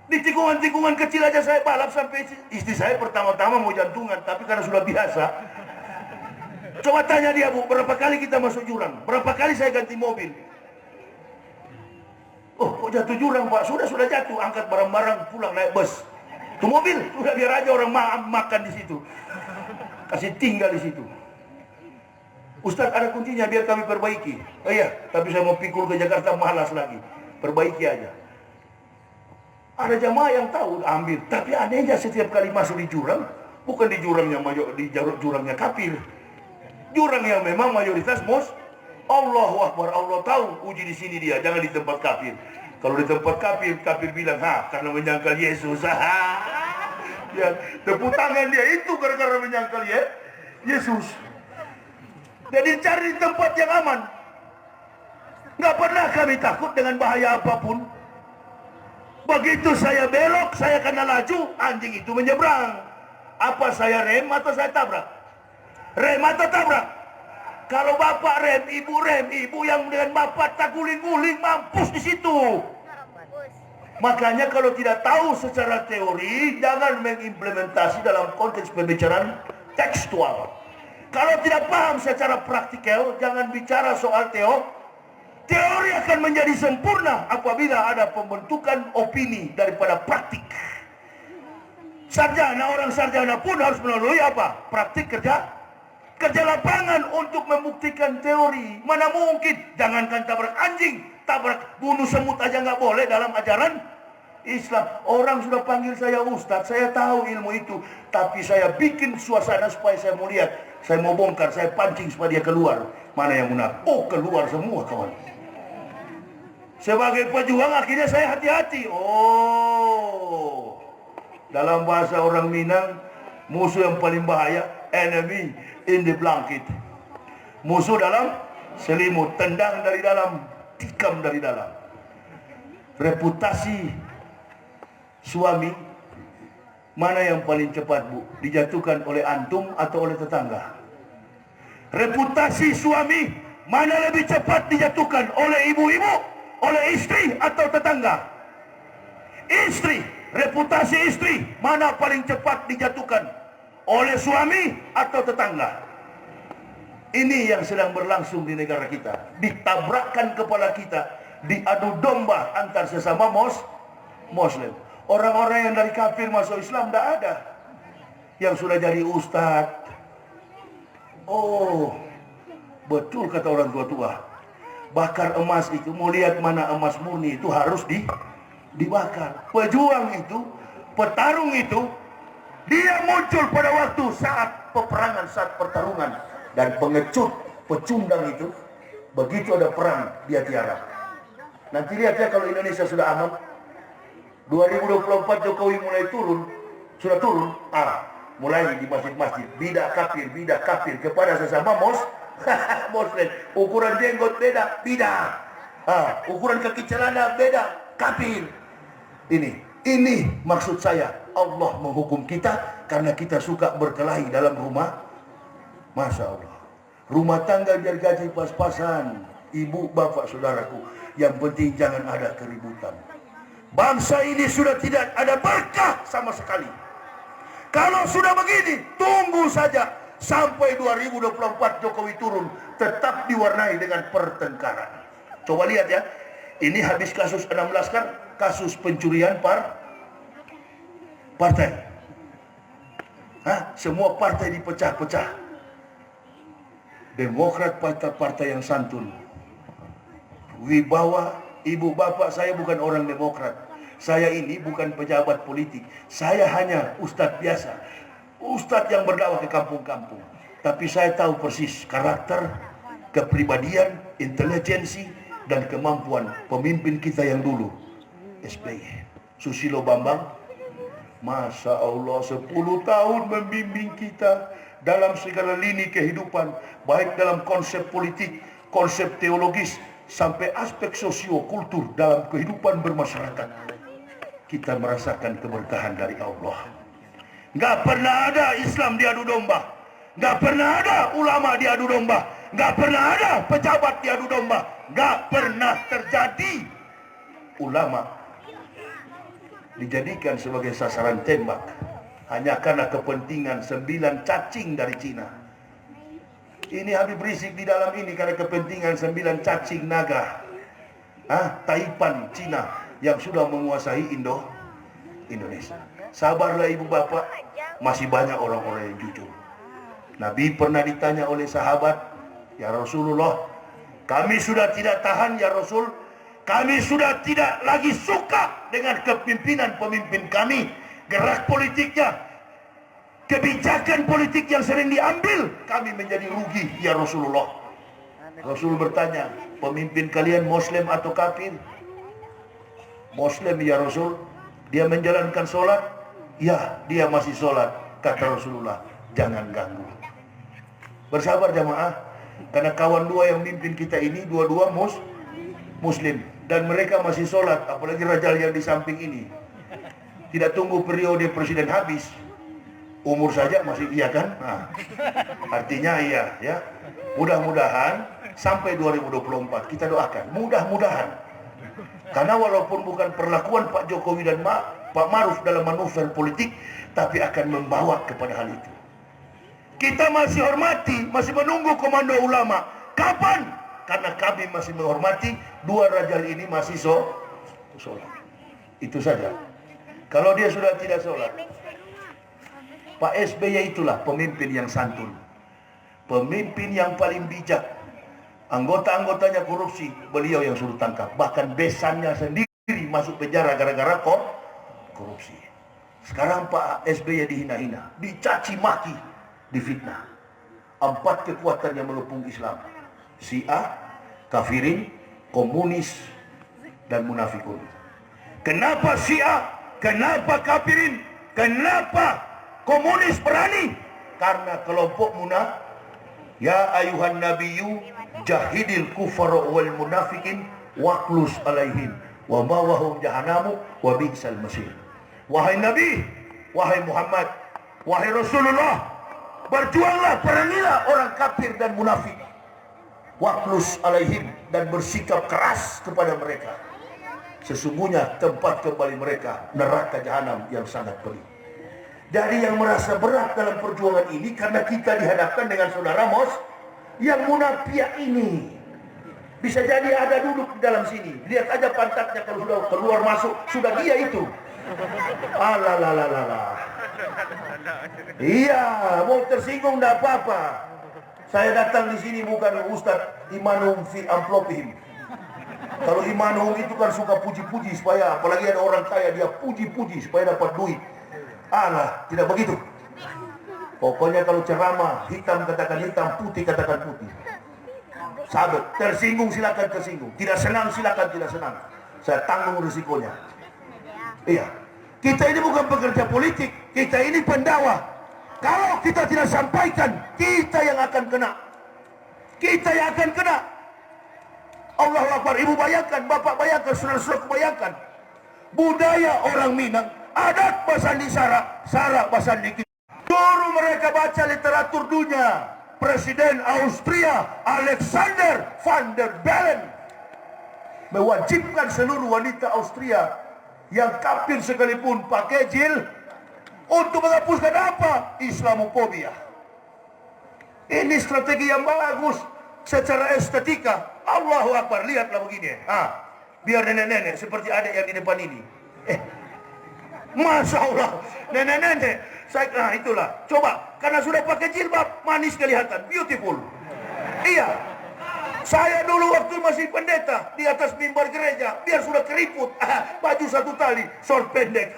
A: Di tikungan-tikungan kecil aja saya balap sampai istri saya pertama-tama mau jantungan. Tapi karena sudah biasa. Coba tanya dia, Bu, berapa kali kita masuk jurang? Berapa kali saya ganti mobil? Oh, kok jatuh jurang, Pak? Sudah jatuh, angkat barang-barang, pulang naik bus. Itu mobil, udah biar aja orang makan di situ. Kasih tinggal di situ. Ustaz, ada kuncinya biar kami perbaiki. Oh iya, tapi saya mau pikul ke Jakarta malas lagi. Perbaiki aja. Ada jamaah yang tahu, ambil. Tapi anehnya setiap kali masuk di jurang, bukan di jurangnya jurangnya kafir. Jurang yang memang mayoritas Allahu Akbar, Allah tahu uji di sini dia, jangan di tempat kafir. Kalau di tempat kafir, kafir bilang, karena menyangkal Yesus. Ya, tepuk tangan dia itu gara-gara menyangkal Yesus. Jadi cari tempat yang aman. Nggak pernah kami takut dengan bahaya apapun. Begitu saya belok, saya kena laju, anjing itu menyeberang. Apa saya rem atau saya tabrak? Rem atau tabrak? Kalau bapak rem, ibu yang dengan bapak tak guling-guling, mampus di situ. Makanya kalau tidak tahu secara teori, jangan mengimplementasi dalam konteks pembicaraan tekstual. Kalau tidak paham secara praktikal, jangan bicara soal teori akan menjadi sempurna apabila ada pembentukan opini daripada praktik. Orang sarjana pun harus melalui apa? Praktik kerja lapangan untuk membuktikan teori. Mana mungkin? Jangankan tabrak anjing, tabrak bunuh semut aja nggak boleh dalam ajaran Islam. Orang sudah panggil saya Ustadz, saya tahu ilmu itu, tapi saya bikin suasana supaya saya mau lihat, saya mau bongkar, saya pancing supaya dia keluar. Mana yang munafik? Oh, keluar semua kawan. Sebagai pejuang akhirnya saya hati-hati. Oh, dalam bahasa orang Minang, musuh yang paling bahaya, enemy in the blanket. Musuh dalam selimut, tendang dari dalam, tikam dari dalam. Reputasi suami mana yang paling cepat, Bu? Dijatuhkan oleh antum atau oleh tetangga? Reputasi suami mana lebih cepat dijatuhkan? Oleh ibu-ibu, oleh istri atau tetangga? Istri. Reputasi istri mana paling cepat dijatuhkan? Oleh suami atau tetangga? Ini yang sedang berlangsung di negara kita. Ditabrakkan kepala kita, diadu domba antar sesama Muslim. Orang-orang yang dari kafir masuk Islam tidak ada. Yang sudah jadi ustadz. Oh, betul kata orang tua-tua. Bakar emas itu, mau lihat mana emas murni itu harus dibakar. Pejuang itu, petarung itu, dia muncul pada waktu saat peperangan, saat pertarungan. Dan pengecut, pecundang itu, begitu ada perang, dia tiara. Nanti lihat ya kalau Indonesia sudah aman. 2024 Jokowi mulai turun, sudah turun. Mulai di masjid-masjid, bidah kafir kepada sesama Muslim. Ukuran jenggot beda, bidah. Ukuran kaki celana beda, kafir. Ini maksud saya. Allah menghukum kita karena kita suka berkelahi dalam rumah. Masya Allah. Rumah tangga biar gaji pas-pasan. Ibu, bapak, saudaraku. Yang penting jangan ada keributan. Bangsa ini sudah tidak ada berkah sama sekali. Kalau sudah begini, tunggu saja sampai 2024 Jokowi turun, tetap diwarnai dengan pertengkaran. Coba lihat ya. Ini habis kasus 16 kan, kasus pencurian partai. Semua partai dipecah-pecah. Demokrat partai yang santun. Wibawa, ibu bapak saya bukan orang Demokrat. Saya ini bukan pejabat politik. Saya hanya ustadz biasa. Ustadz yang berdakwah ke kampung-kampung. Tapi saya tahu persis karakter, kepribadian, intelijensi, dan kemampuan pemimpin kita yang dulu. SBY, Susilo Bambang, Masya Allah, 10 tahun membimbing kita dalam segala lini kehidupan, baik dalam konsep politik, konsep teologis, sampai aspek sosio-kultur dalam kehidupan bermasyarakat. Kita merasakan keberkahan dari Allah. Nggak pernah ada Islam diadu domba. Nggak pernah ada ulama diadu domba. Nggak pernah ada pejabat diadu domba. Nggak pernah terjadi ulama dijadikan sebagai sasaran tembak hanya karena kepentingan 9 cacing dari Cina. Ini Habib Rizik di dalam ini karena kepentingan 9 cacing naga Taipan Cina yang sudah menguasai Indonesia. Sabarlah ibu bapak, masih banyak orang-orang yang jujur. Nabi pernah ditanya oleh sahabat, ya Rasulullah, kami sudah tidak tahan ya Rasul, kami sudah tidak lagi suka dengan kepimpinan pemimpin kami, gerak politiknya, kebijakan politik yang sering diambil, kami menjadi rugi ya Rasulullah. Rasul bertanya, pemimpin kalian Muslim atau kafir? Muslim ya Rasul. Dia menjalankan sholat? Ya, dia masih sholat. Kata Rasulullah, jangan ganggu. Bersabar jamaah, karena kawan dua yang mimpin kita ini dua-dua Muslim, dan mereka masih sholat, apalagi rajal yang di samping ini. Tidak tunggu periode presiden habis, umur saja masih iya kan? Artinya iya ya. Mudah-mudahan sampai 2024 kita doakan, mudah-mudahan. Karena walaupun bukan perlakuan Pak Jokowi dan Pak Maruf dalam manuver politik, tapi akan membawa kepada hal itu. Kita masih hormati, masih menunggu komando ulama. Kapan? Karena kami masih menghormati dua rajal ini masih sholat. Itu saja. Kalau dia sudah tidak sholat, Pak SBY itulah pemimpin yang santun, pemimpin yang paling bijak. Anggota-anggotanya korupsi, beliau yang suruh tangkap. Bahkan besannya sendiri masuk penjara gara-gara korupsi. Sekarang Pak SBY dihina-hina, dicaci maki, difitnah. 4 kekuatan yang mengepung Islam: Syiah, kafirin, komunis, dan munafikun. Kenapa Syiah? Kenapa kafirin? Kenapa komunis berani? Karena kelompok munafik. Ya ayuhan nabiyyu jahidil kufara wal munafikin waqlus alaihim wa mawahum jahannamu wa bi'sal masir. Wahai Nabi, wahai Muhammad, wahai Rasulullah, berjuanglah, perangilah orang kafir dan munafik. Waqlus alaihim, dan bersikap keras kepada mereka. Sesungguhnya tempat kembali mereka neraka jahanam yang sangat pedih. Jadi yang merasa berat dalam perjuangan ini karena kita dihadapkan dengan saudara yang munafik ini. Bisa jadi ada duduk di dalam sini. Lihat aja pantatnya, kalau sudah keluar masuk sudah dia itu. Alalalala. Iya, mau tersinggung tidak apa-apa. Saya datang di sini bukan Ustadz imanum fi amplopihim. Kalau imanum itu kan suka puji-puji supaya, apalagi ada orang kaya, dia puji-puji supaya dapat duit. Alah, tidak begitu. Pokoknya kalau ceramah, hitam katakan hitam, putih katakan putih. Sahabat, tersinggung silakan tersinggung, tidak senang silakan tidak senang. Saya tanggung risikonya. Iya, kita ini bukan pekerja politik, kita ini pendakwah. Kalau kita tidak sampaikan, kita yang akan kena. Kita yang akan kena. Allahu Akbar. Ibu bayangkan, bapak bayangkan, saudara-saudara bayangkan. Budaya orang Minang, adat Basandi Sara Basandi. Suruh mereka baca literatur dunia. Presiden Austria Alexander van der Bellen mewajibkan seluruh wanita Austria yang kafir sekalipun pakai jil untuk menghapuskan apa? Islamofobia. Ini strategi yang bagus secara estetika. Allahu Akbar, lihatlah begini. biar nenek-nenek seperti adik yang di depan ini. Masya Allah, nenek-nenek. Nah itulah, coba, karena sudah pakai jilbab, manis kelihatan, beautiful. Iya, saya dulu waktu masih pendeta di atas mimbar gereja, biar sudah keriput, baju satu tali, short pendek.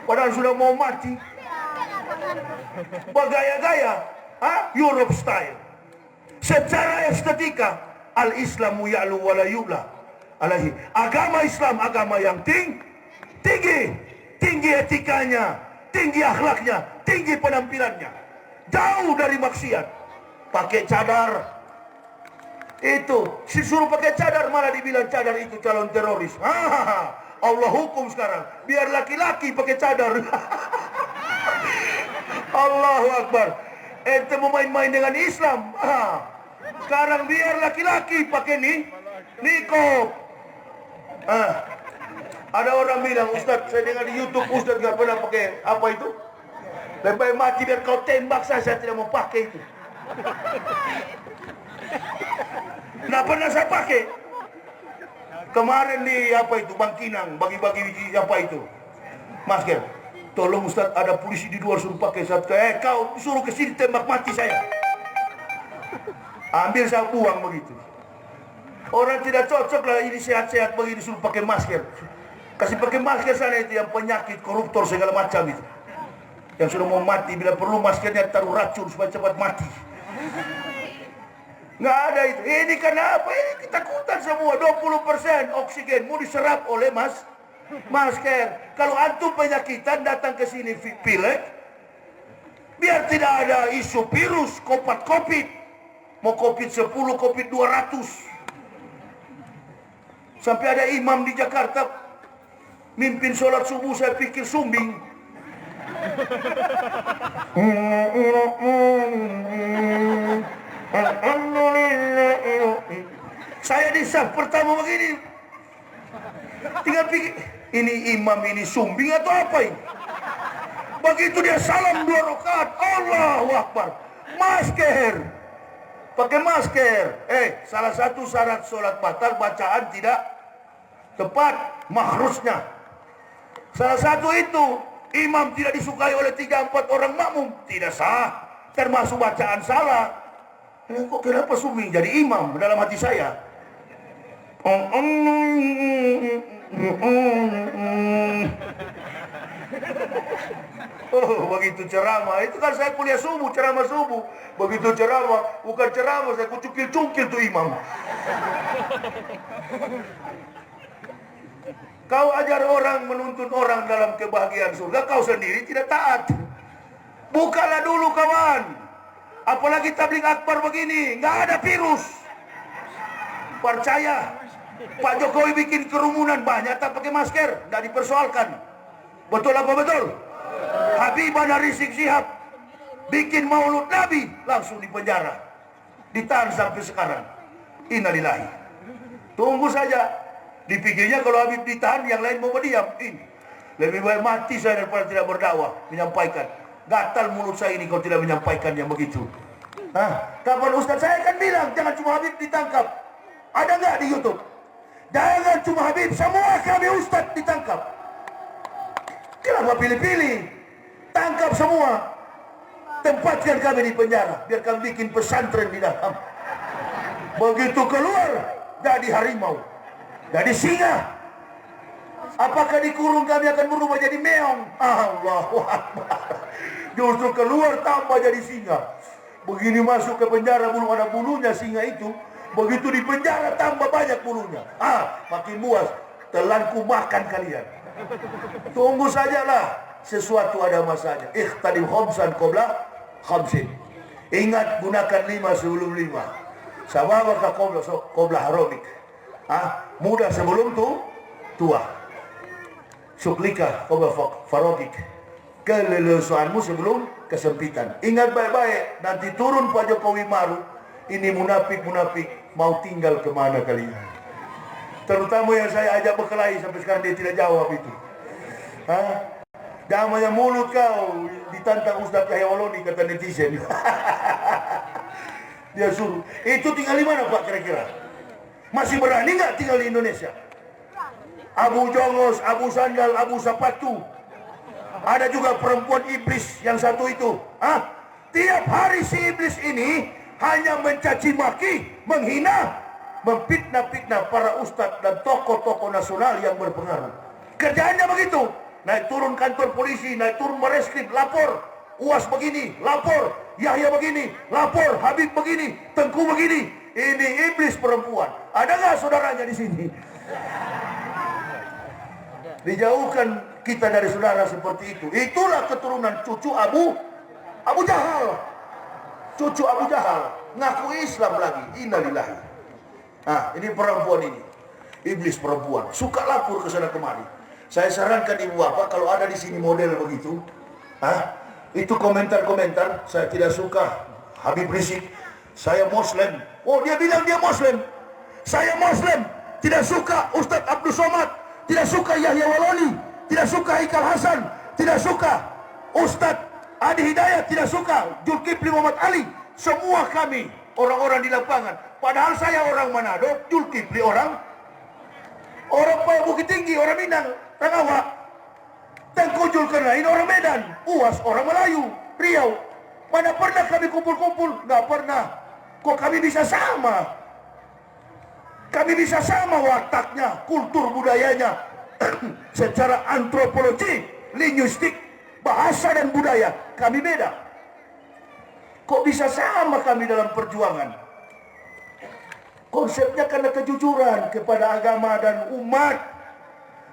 A: Padahal sudah mau mati. Bergaya-gaya, Europe style. Secara estetika, al-Islamu ya'lu wa la yu'la alaihi. Agama Islam agama yang tinggi etikanya, tinggi akhlaknya, tinggi penampilannya, jauh dari maksiat. Pakai cadar, itu disuruh pakai cadar malah dibilang cadar itu calon teroris. Allah hukum sekarang, biar laki-laki pakai cadar. Allahu Akbar. Ente mau main-main dengan Islam. Sekarang biar laki-laki pakai nikob. Ada orang bilang, Ustaz, saya dengar di YouTube, Ustaz gak pernah pakai apa itu? Lebih baik mati biar kau tembak saya tidak mau pakai itu. Nggak pernah saya pakai. Kemarin di apa itu, Bangkinang, bagi-bagi apa itu, masker. Tolong Ustaz, ada polisi di luar suruh pakai. Kau suruh ke sini tembak mati saya. Ambil saya buang begitu. Orang tidak cocok lah ini sehat-sehat begini suruh pakai masker. Kasih pakai masker sana itu yang penyakit, koruptor segala macam itu. Yang sudah mau mati, bila perlu maskernya taruh racun supaya cepat mati. Nggak ada itu. Ini kenapa? Ini ketakutan semua. 20% oksigen mau diserap oleh masker. Kalau antum penyakitan datang ke sini pilek, biar tidak ada isu virus, COVID. Mau COVID 10, COVID 200. Sampai ada imam di Jakarta mimpin sholat subuh, saya pikir sumbing. Saya di saf pertama begini, tinggal pikir, ini imam ini sumbing atau apa ini? Begitu dia salam 2 rakaat, Allahu Akbar, masker, pakai masker. Salah satu syarat sholat batal, bacaan tidak tepat makhrusnya. Salah satu itu, imam tidak disukai oleh 3-4 orang makmum, tidak sah, termasuk bacaan salah. Kok kenapa sumbing jadi imam dalam hati saya? Begitu ceramah, itu kan saya kuliah subuh, ceramah subuh. Begitu ceramah, bukan ceramah, saya kucukil-cukil tuh imam. Kau ajar orang, menuntun orang dalam kebahagiaan surga, kau sendiri tidak taat. Bukalah dulu kawan. Apalagi tabligh akbar begini, nggak ada virus. Percaya, Pak Jokowi bikin kerumunan banyak tak pakai masker, nggak dipersoalkan. Betul apa betul? Habibana Rizik Syihab bikin maulud Nabi, langsung dipenjara, ditahan sampai sekarang. Innalillahi. Tunggu saja. Dipikirnya kalau Habib ditahan, yang lain mau berdiam. Ini lebih baik mati saya daripada tidak berdakwah, menyampaikan. Gatal mulut saya ini kalau tidak menyampaikan yang begitu. Kapan Ustaz saya kan bilang jangan cuma Habib ditangkap. Ada nggak di YouTube? Jangan cuma Habib, semua kami Ustaz ditangkap. Kenapa pilih-pilih? Tangkap semua, tempatkan kami di penjara, biar kami bikin pesantren di dalam. Begitu keluar jadi harimau, jadi singa. Apakah dikurung kami akan berubah jadi meong? Allahu Akbar. Justru keluar tambah jadi singa. Begini masuk ke penjara belum ada bulunya singa itu, begitu di penjara tambah banyak bulunya. Makin buas, telanku makan kalian. Tunggu sajalah, sesuatu ada masanya. Ikhtanim khamsan qabla khamsin. Ingat, gunakan 5 sebelum 5. Sababaka qabla haramik. Muda sebelum tua. Suklika qabla faragik. Keleluasanmu sebelum kesempitan. Ingat baik-baik, nanti turun Pak Jokowi Maruf. Ini munafik-munafik mau tinggal kemana kalian? Terutama yang saya ajak berkelahi sampai sekarang dia tidak jawab itu. Jangan banyak mulut kau, ditantang Ustaz Yahya Waloni, kata netizen. Dia suruh, itu tinggal di mana Pak kira-kira? Masih berani nggak tinggal di Indonesia? Abu Jongos, Abu Sandal, Abu Sapatu. Ada juga perempuan iblis yang satu itu. Tiap hari si iblis ini hanya mencaci maki, menghina, memfitnah-fitnah para ustadz dan tokoh-tokoh nasional yang berpengaruh. Kerjaannya begitu. Naik turun kantor polisi, naik turun Bareskrim, lapor. UAS begini, lapor. Yahya begini, lapor. Habib begini, Tengku begini. Ini iblis perempuan. Ada nggak saudaranya di sini? Dijauhkan kita dari saudara seperti itu. Itulah keturunan cucu Abu Jahal. Cucu Abu Jahal ngaku Islam lagi. Innalillahi. Ini perempuan ini. Iblis perempuan. Suka lapor ke sana kemari. Saya sarankan ibu bapak kalau ada di sini model begitu, itu komentar-komentar, saya tidak suka Habib Rizik, saya Muslim. Oh, dia bilang dia Muslim. Saya Muslim. Tidak suka Ustadz Abdul Somad, tidak suka Yahya Waloni, tidak suka Ikal Hasan, tidak suka Ustadz Adi Hidayat, tidak suka Zulkifli Muhammad Ali. Semua kami orang-orang di lapangan. Padahal saya orang Manado, Zulkifli orang Bukit Tinggi, orang Minang, Tangawak. Tengku Zulkarnain orang Medan, UAS orang Melayu, Riau. Mana pernah kami kumpul-kumpul? Nggak pernah. Kok kami bisa sama? Kami bisa sama wataknya, kultur budayanya. Secara antropologi, linguistik, bahasa dan budaya, kami beda. Kok bisa sama kami dalam perjuangan? Konsepnya karena kejujuran kepada agama dan umat.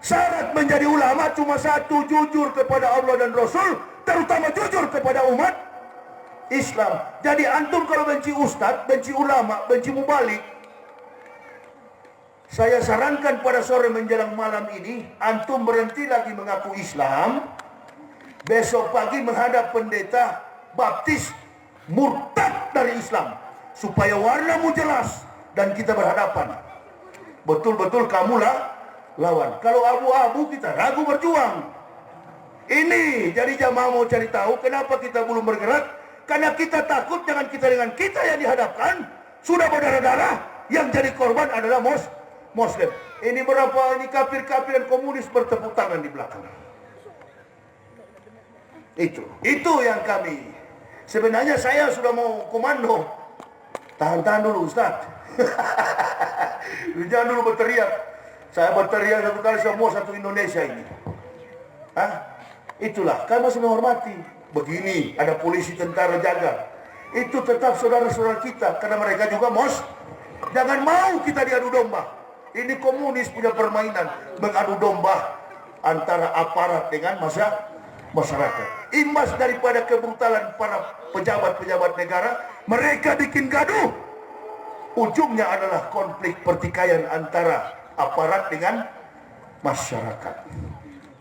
A: Syarat menjadi ulama cuma satu, jujur kepada Allah dan Rasul, terutama jujur kepada umat Islam. Jadi antum kalau benci ustadz, benci ulama, benci mubalik, saya sarankan pada sore menjelang malam ini, antum berhenti lagi mengaku Islam. Besok pagi menghadap pendeta baptis murtad dari Islam, supaya warnamu jelas dan kita berhadapan. Betul-betul kamulah lawan. Kalau abu-abu kita ragu berjuang. Ini jadi jamaah mau cari tahu kenapa kita belum bergerak. Karena kita takut jangan kita dengan kita yang dihadapkan sudah berdarah-darah, yang jadi korban adalah Muslim. Ini berapa ini kafir-kafir dan komunis bertepuk tangan di belakang. Itu yang kami. Sebenarnya saya sudah mau komando. Tahan-tahan dulu Ustaz. Jangan dulu berteriak. Saya berteriak satu kali semua satu Indonesia ini. Itulah, kami masih menghormati. Begini, ada polisi tentara jaga. Itu tetap saudara-saudara kita, karena mereka juga jangan mau kita diadu domba. Ini komunis punya permainan, mengadu domba antara aparat dengan masyarakat. Imbas daripada kebrutalan para pejabat-pejabat negara, mereka bikin gaduh. Ujungnya adalah konflik pertikaian antara aparat dengan masyarakat.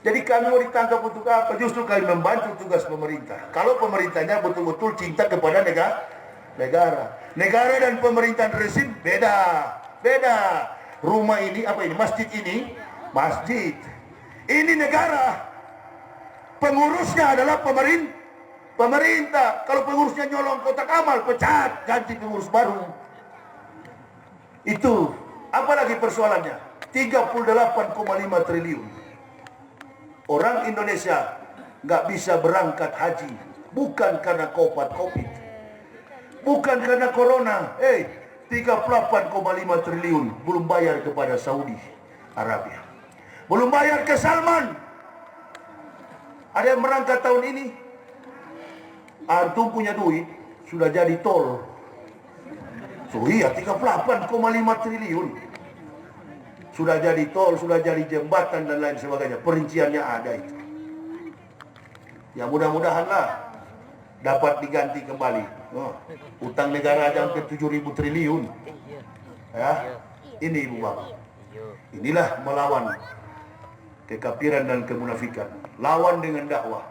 A: Jadi kami mau ditangkap untuk apa? Justru kami membantu tugas pemerintah. Kalau pemerintahnya betul-betul cinta kepada negara. Negara dan pemerintahan rezim beda. Rumah ini masjid ini masjid. Ini negara. Pengurusnya adalah pemerintah. Kalau pengurusnya nyolong kotak amal, pecat, ganti pengurus baru. Itu. Apalagi persoalannya 38,5 triliun. Orang Indonesia nggak bisa berangkat haji bukan karena COVID, bukan karena corona. 38,5 triliun belum bayar kepada Saudi Arabia, belum bayar ke Salman. Ada yang berangkat tahun ini. Antum punya duit sudah jadi tol. So iya 38,5 triliun sudah jadi tol, sudah jadi jembatan dan lain sebagainya. Perinciannya ada itu. Ya mudah-mudahanlah dapat diganti kembali. Utang negara aja hampir 7.000 triliun. Ya, ini ibu bapak. Inilah melawan kekafiran dan kemunafikan. Lawan dengan dakwah.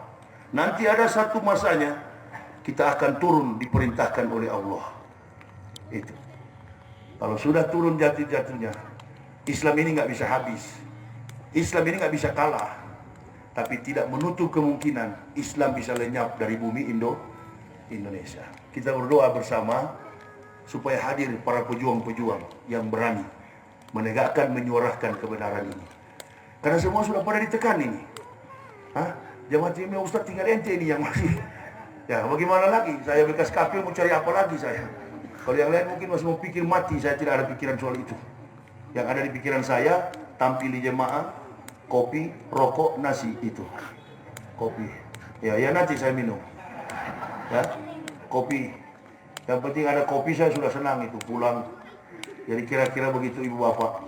A: Nanti ada satu masanya kita akan turun diperintahkan oleh Allah. Itu. Kalau sudah turun jatuh-jatuhnya, Islam ini nggak bisa habis. Islam ini nggak bisa kalah. Tapi tidak menutup kemungkinan Islam bisa lenyap dari bumi Indonesia. Kita berdoa bersama supaya hadir para pejuang-pejuang yang berani menegakkan, menyuarakan kebenaran ini. Karena semua sudah pada ditekan ini. Jamaah timnya Ustaz tinggal ente ini yang masih. Ya bagaimana lagi? Saya bekas kafir mau cari apa lagi saya? Kalau yang lain mungkin masih mau pikir mati, saya tidak ada pikiran soal itu. Yang ada di pikiran saya, tampili jemaah, kopi, rokok, nasi itu. Kopi. Ya nanti saya minum. Ya, kopi. Yang penting ada kopi, saya sudah senang itu pulang. Jadi kira-kira begitu ibu bapak.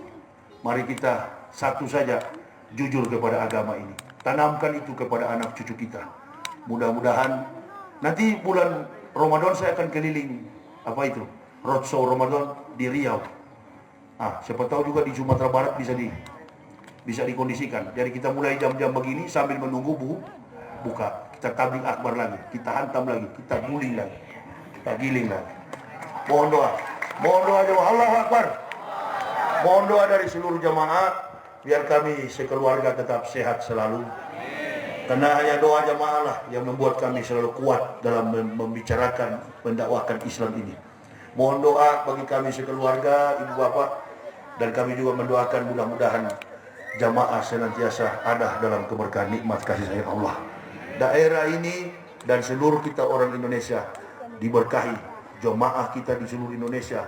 A: Mari kita satu saja jujur kepada agama ini. Tanamkan itu kepada anak cucu kita. Mudah-mudahan nanti bulan Ramadan saya akan keliling roadshow Ramadan di Riau. Siapa tahu juga di Sumatera Barat bisa dikondisikan. Jadi kita mulai jam-jam begini sambil menunggu buka. Kita tabligh akbar lagi, kita hantam lagi, kita guling lagi, kita giling lagi. Mohon doa jemaah. Allahu Akbar. Mohon doa dari seluruh jemaah biar kami sekeluarga tetap sehat selalu. Karena hanya doa jemaah lah yang membuat kami selalu kuat dalam membicarakan, mendakwahkan Islam ini. Mohon doa bagi kami sekeluarga, ibu bapak, dan kami juga mendoakan mudah-mudahan jamaah senantiasa ada dalam keberkahan nikmat kasih sayang Allah. Daerah ini dan seluruh kita orang Indonesia diberkahi. Jamaah kita di seluruh Indonesia,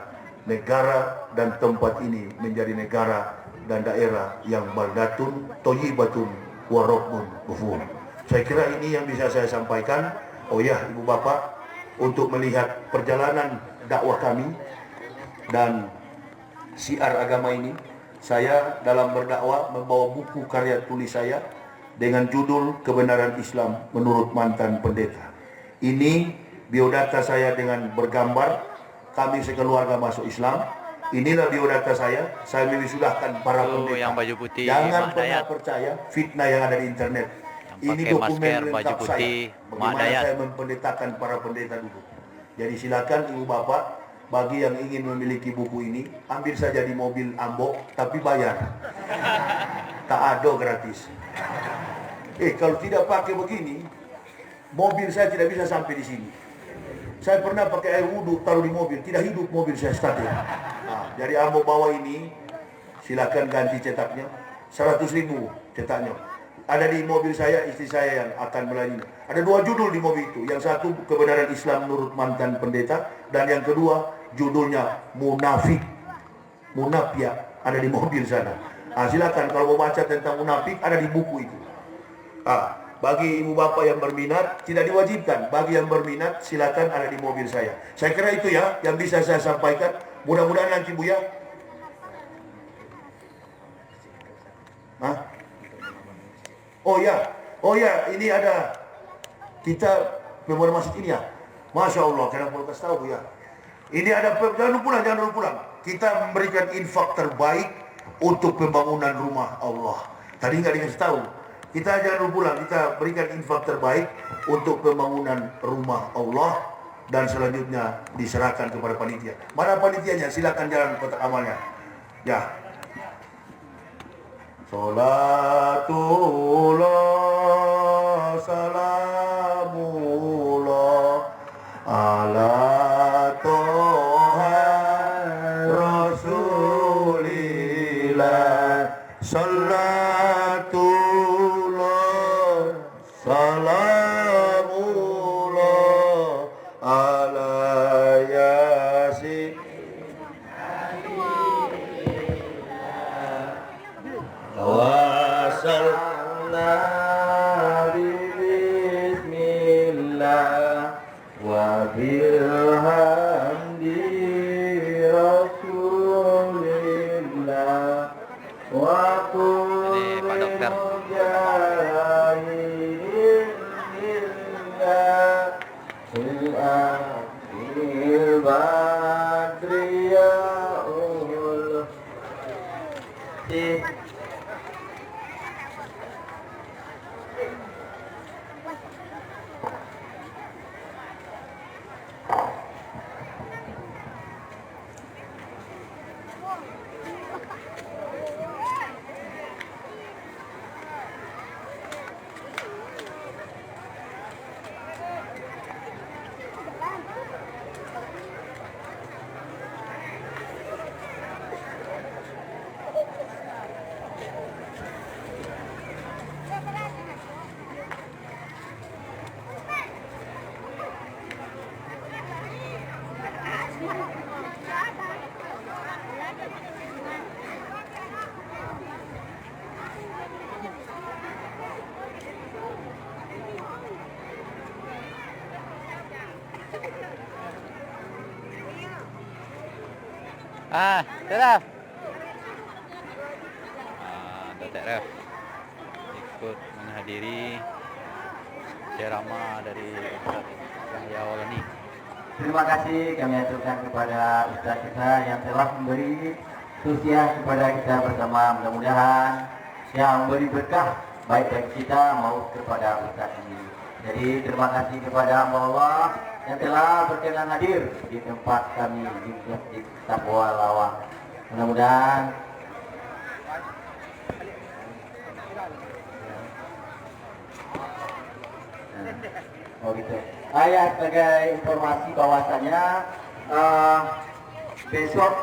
A: negara dan tempat ini menjadi negara dan daerah yang baldatun thayyibatun wa rabbun ghafur. Saya kira ini yang bisa saya sampaikan. Oh ya, ibu bapak, untuk melihat perjalanan dakwah kami dan syiar agama ini, saya dalam berdakwah membawa buku karya tulis saya dengan judul Kebenaran Islam Menurut Mantan Pendeta. Ini biodata saya dengan bergambar kami sekeluarga masuk Islam. Inilah biodata saya mewisudahkan para pendeta.
B: Yang baju putih,
A: jangan pernah percaya fitnah yang ada di internet. Ini dokumen lengkap saya. Bagaimana saya mempendetakan para pendeta dulu. Jadi silakan ibu bapak, bagi yang ingin memiliki buku ini, ambil saja di mobil Ambok, tapi bayar. Tak ada gratis. Kalau tidak pakai begini, mobil saya tidak bisa sampai di sini. Saya pernah pakai air wudhu taruh di mobil, tidak hidup mobil saya stabil. Jadi Ambok bawa ini, silakan ganti cetaknya, 100.000 cetaknya. Ada di mobil saya, istri saya yang akan melayani. Ada 2 judul di mobil itu. Yang satu Kebenaran Islam Menurut Mantan Pendeta, dan yang kedua judulnya Munafik. Munafik ada di mobil sana. Silakan kalau mau baca tentang munafik ada di buku itu. Bagi ibu bapak yang berminat tidak diwajibkan. Bagi yang berminat silakan ada di mobil saya. Saya kira itu ya yang bisa saya sampaikan. Mudah-mudahan nanti Bu ya. Oh ya, ini ada kita pembangunan masjid ini ya. Masya Allah, kenapa perlu kasih tahu ya. Ini ada, jangan dulu pulang. Kita memberikan infak terbaik untuk pembangunan rumah Allah. Tadi nggak dikasih tahu. Kita jangan dulu pulang, kita berikan infak terbaik untuk pembangunan rumah Allah. Dan selanjutnya diserahkan kepada panitia. Mana panitianya? Silakan jalan kotak amalnya. Ya. Salatullah salamullah ala toha rasulillah salatullah salamullah ala yasin wasalna bismillah wa bilhamdi rasulillah wa kulli mujahidin lillah fil badriyaul
B: Teraf. Datuk Ref ikut menghadiri ceramah dari Ustaz Yahya Maulani.
C: Terima kasih kami aturkan kepada Ustaz kita yang telah memberi sosial kepada kita bersama. Mudah-mudahan yang memberi berkah baik bagi kita maupun kepada Ustaz ini. Jadi terima kasih kepada Allah yang telah berkenan hadir di tempat kami di Masjid Taqwa Lawang. Mudah-mudahan gitu. Ya, sebagai informasi bahwasanya besok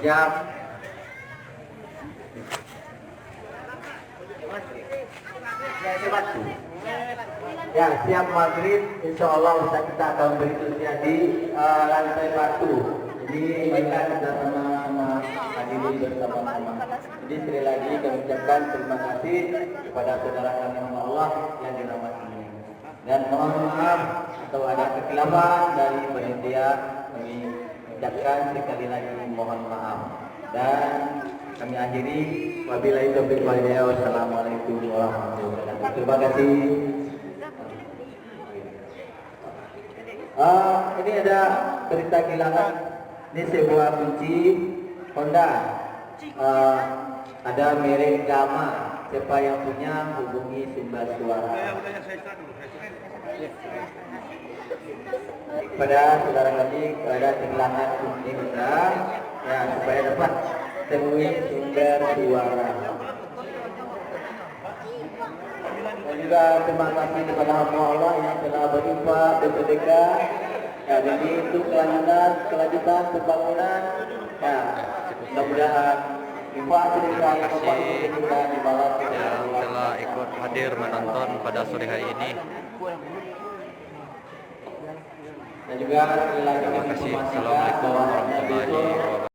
C: jam ya siang maghrib, insya Allah Ustaz kita akan berikutnya di lantai batu. Jadi kita sama-sama hadiri bersama-sama. Jadi sekali lagi kami ucapkan terima kasih kepada saudara kami Allah yang dirahmati ini. Dan mohon maaf atau ada kekeliruan dari panitia, kami ucapkan sekali lagi mohon maaf. Dan kami akhiri wabillahi taufiq wal hidayah. Wassalamualaikum warahmatullahi wabarakatuh. Terima kasih. Ini ada berita kehilangan. Ini sebuah kunci Honda. Ada merek Gama. Siapa yang punya hubungi sumber suara. Pada saudara kami ada kehilangan kunci Honda, ya supaya dapat temui sumber suara. Dan juga terima kasih kepada hamba Allah yang telah berinfak dan bersedekah. Ya, jadi untuk kelanjutan pembangunan. Ya, mudah-mudahan infak sedekah yang kita dibalas
B: Yang telah ikut hadir menonton pada sore hari ini.
C: dan juga sekali lagi
B: Terima kasih. Assalamualaikum warahmatullahi wabarakatuh.